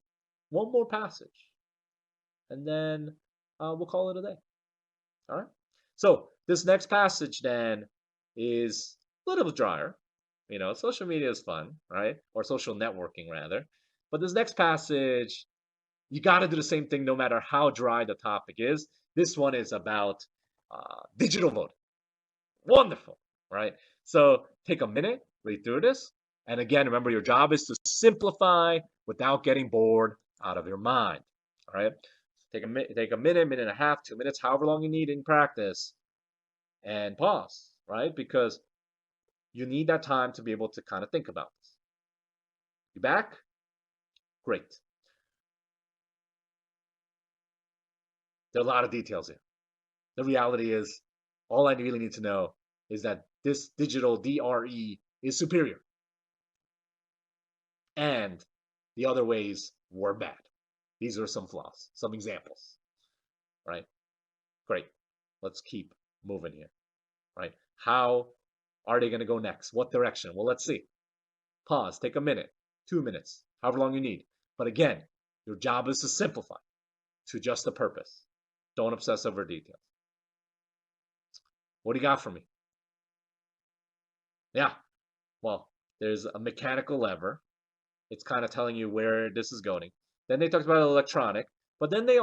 one more passage, and then we'll call it a day. All right. So this next passage then is a little bit drier. Social media is fun, right? Or social networking rather. But this next passage, you got to do the same thing no matter how dry the topic is. This one is about digital voting. Wonderful, right? So take a minute, read through this. And again, remember your job is to simplify without getting bored out of your mind. All right. Take a minute, minute and a half, 2 minutes, however long you need in practice, and pause, right? Because you need that time to be able to kind of think about this. You back? Great. There are a lot of details here. The reality is, all I really need to know is that this digital DRE is superior. And the other ways were bad. These are some flaws, some examples, right? Great. Let's keep moving here, right? How are they going to go next? What direction? Well, let's see. Pause, take a minute, 2 minutes, however long you need. But again, your job is to simplify to just the purpose. Don't obsess over details. What do you got for me? Yeah, well, there's a mechanical lever. It's kind of telling you where this is going. Then they talked about electronic, but then they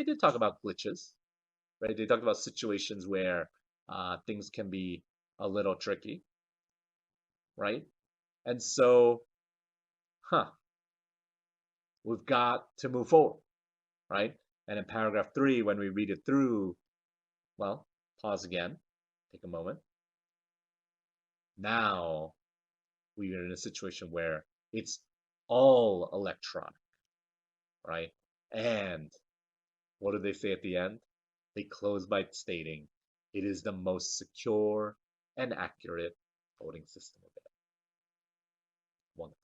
did talk about glitches, right? They talked about situations where things can be a little tricky, right? And so, we've got to move forward, right? And in paragraph 3, when we read it through, well, pause again, take a moment. Now we are in a situation where it's all electronic, right? And what do they say at the end? They close by stating it is the most secure and accurate voting system available. Wonderful.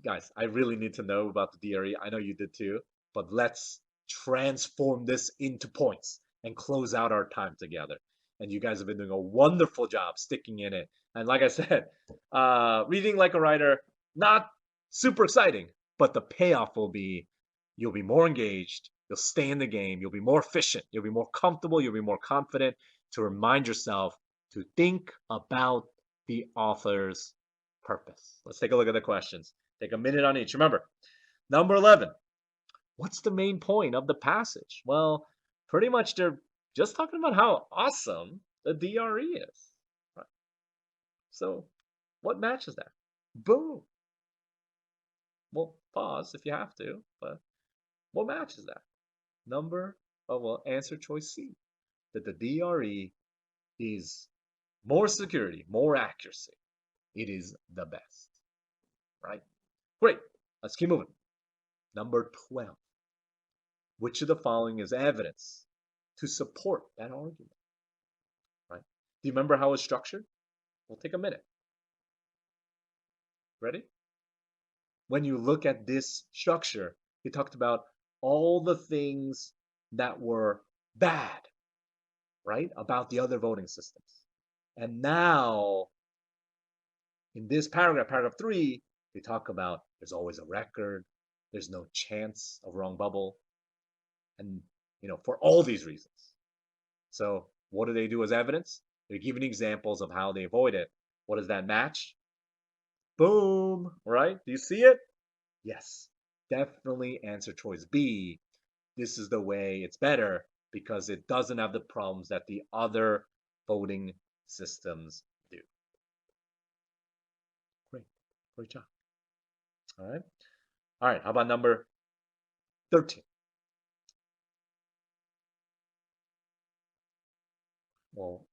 Guys, I really need to know about the DRE. I know you did too, but let's transform this into points. and close out our time together. And you guys have been doing a wonderful job sticking in it. And like I said, reading like a writer, not super exciting, but the payoff will be you'll be more engaged, you'll stay in the game, you'll be more efficient, you'll be more comfortable, you'll be more confident to remind yourself to think about the author's purpose. Let's take a look at the questions. Take a minute on each. Remember, number 11, what's the main point of the passage? Well, pretty much they're just talking about how awesome the DRE is. Right? So, what matches that? Boom. Well, pause if you have to, but what matches that? Answer choice C, that the DRE is more security, more accuracy. It is the best, right? Great. Let's keep moving. Number 12. Which of the following is evidence to support that argument? Right? Do you remember how it's structured? We'll take a minute. Ready? When you look at this structure, he talked about all the things that were bad, right, about the other voting systems. And now, in this paragraph, paragraph 3, they talk about there's always a record, there's no chance of wrong bubble, and for all these reasons. So what do they do as evidence? They're giving examples of how they avoid it. What does that match? Boom, right? Do you see it? Yes, definitely answer choice B. This is the way it's better because it doesn't have the problems that the other voting systems do. Great job. All right, how about number 13? Well,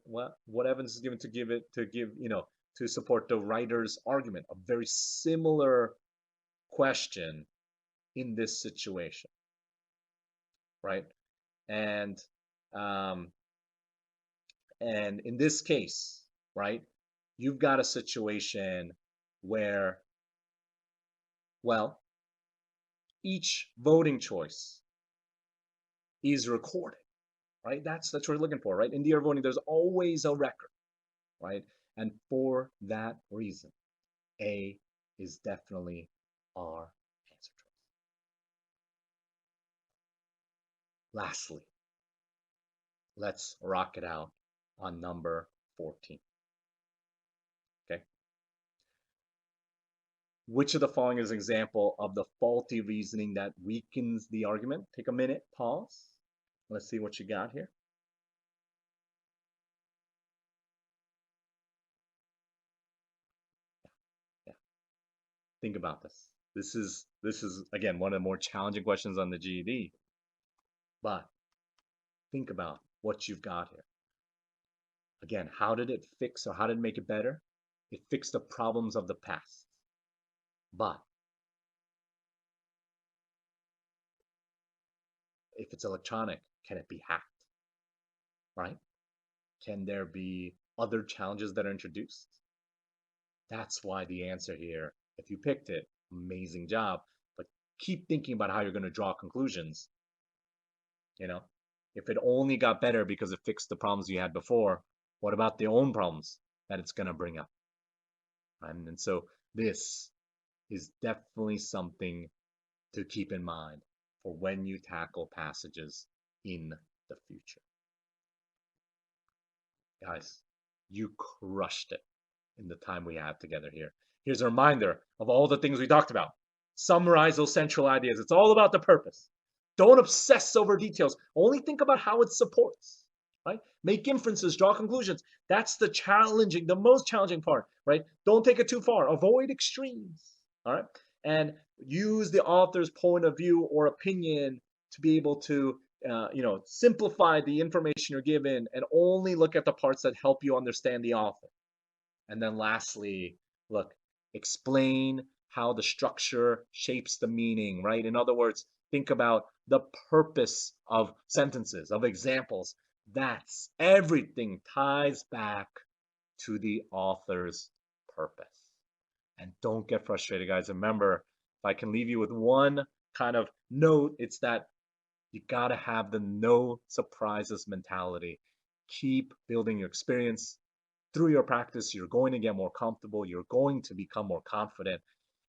what evidence is given to support the writer's argument? A very similar question in this situation, right? And in this case, right, you've got a situation where, well, each voting choice is recorded, right? That's what we're looking for, right? In DR voting, there's always a record, right? And for that reason, A is definitely our answer choice. Lastly, let's rock it out on number 14. Okay. Which of the following is an example of the faulty reasoning that weakens the argument? Take a minute, pause. Let's see what you got here. Yeah. Think about this. This is again one of the more challenging questions on the GED. But think about what you've got here. Again, how did it fix or how did it make it better? It fixed the problems of the past. But if it's electronic, can it be hacked? Right? Can there be other challenges that are introduced? That's why the answer here, if you picked it, amazing job. But keep thinking about how you're going to draw conclusions. If it only got better because it fixed the problems you had before, what about the own problems that it's going to bring up? And so this is definitely something to keep in mind for when you tackle passages in the future. Guys, you crushed it in the time we had together here. Here's a reminder of all the things we talked about. Summarize those central ideas. It's all about the purpose. Don't obsess over details. Only think about how it supports, right? Make inferences, draw conclusions. That's the most challenging part, right? Don't take it too far. Avoid extremes, all right? And use the author's point of view or opinion to be able to, simplify the information you're given and only look at the parts that help you understand the author. And then lastly, look, explain how the structure shapes the meaning, right? In other words, think about the purpose of sentences, of examples. That's everything ties back to the author's purpose. And don't get frustrated, guys. Remember, if I can leave you with one kind of note, it's that You got to have the no surprises mentality. Keep building your experience. Through your practice, you're going to get more comfortable. You're going to become more confident.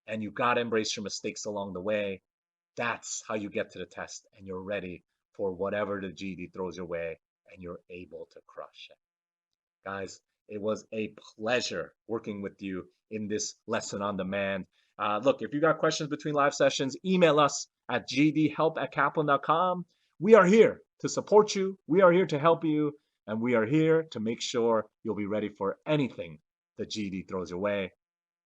And you got to embrace your mistakes along the way. That's how you get to the test and you're ready for whatever the GD throws your way and you're able to crush it. Guys, it was a pleasure working with you in this lesson on demand. Look, if you got questions between live sessions, email us at gdhelp@kaplan.com. We are here to support you. We are here to help you. And we are here to make sure you'll be ready for anything the GD throws your way.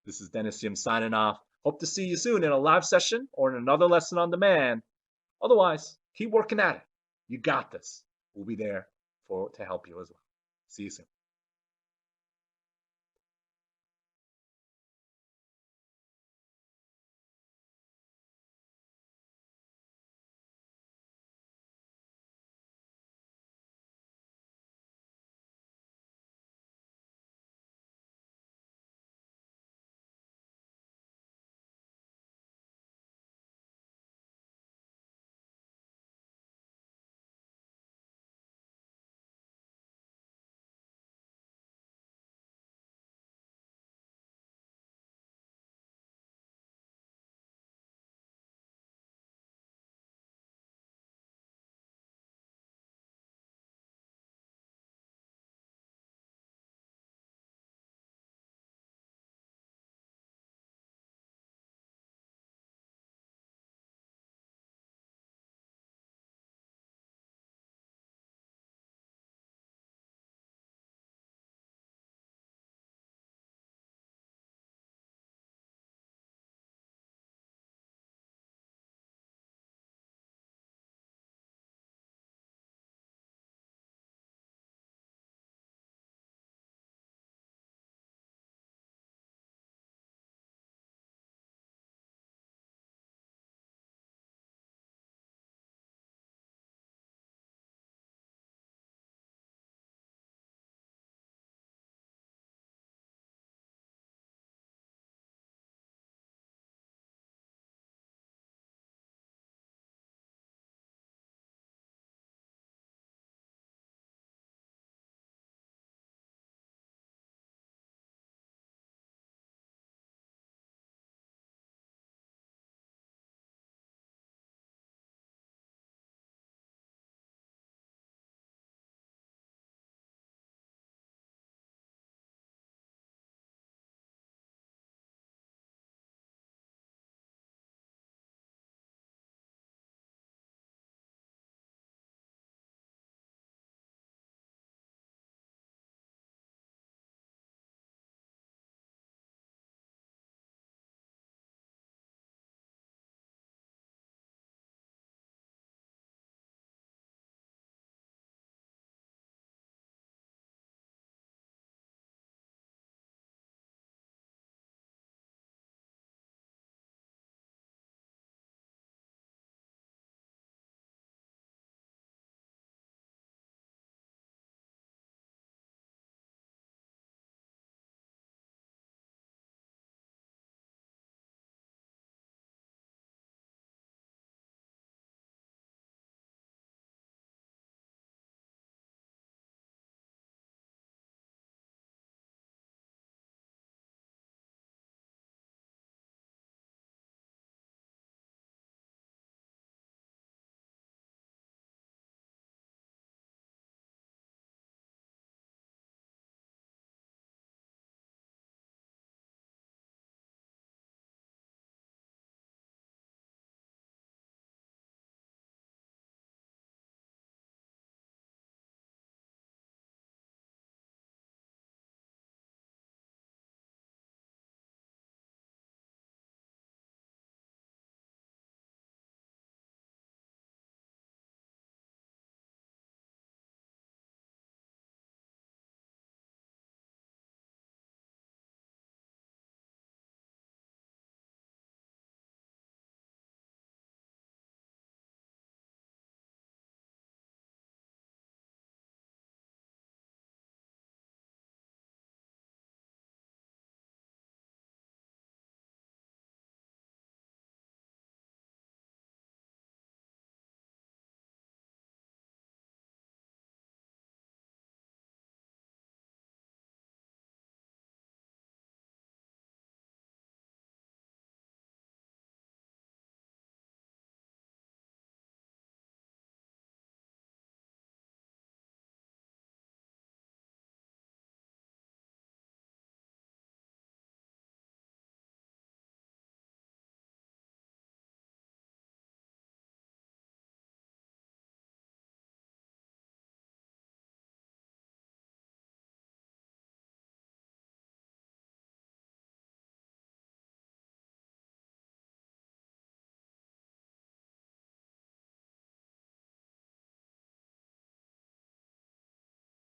This is Dennis Sim signing off. Hope to see you soon in a live session or in another lesson on demand. Otherwise, keep working at it. You got this. We'll be there to help you as well. See you soon.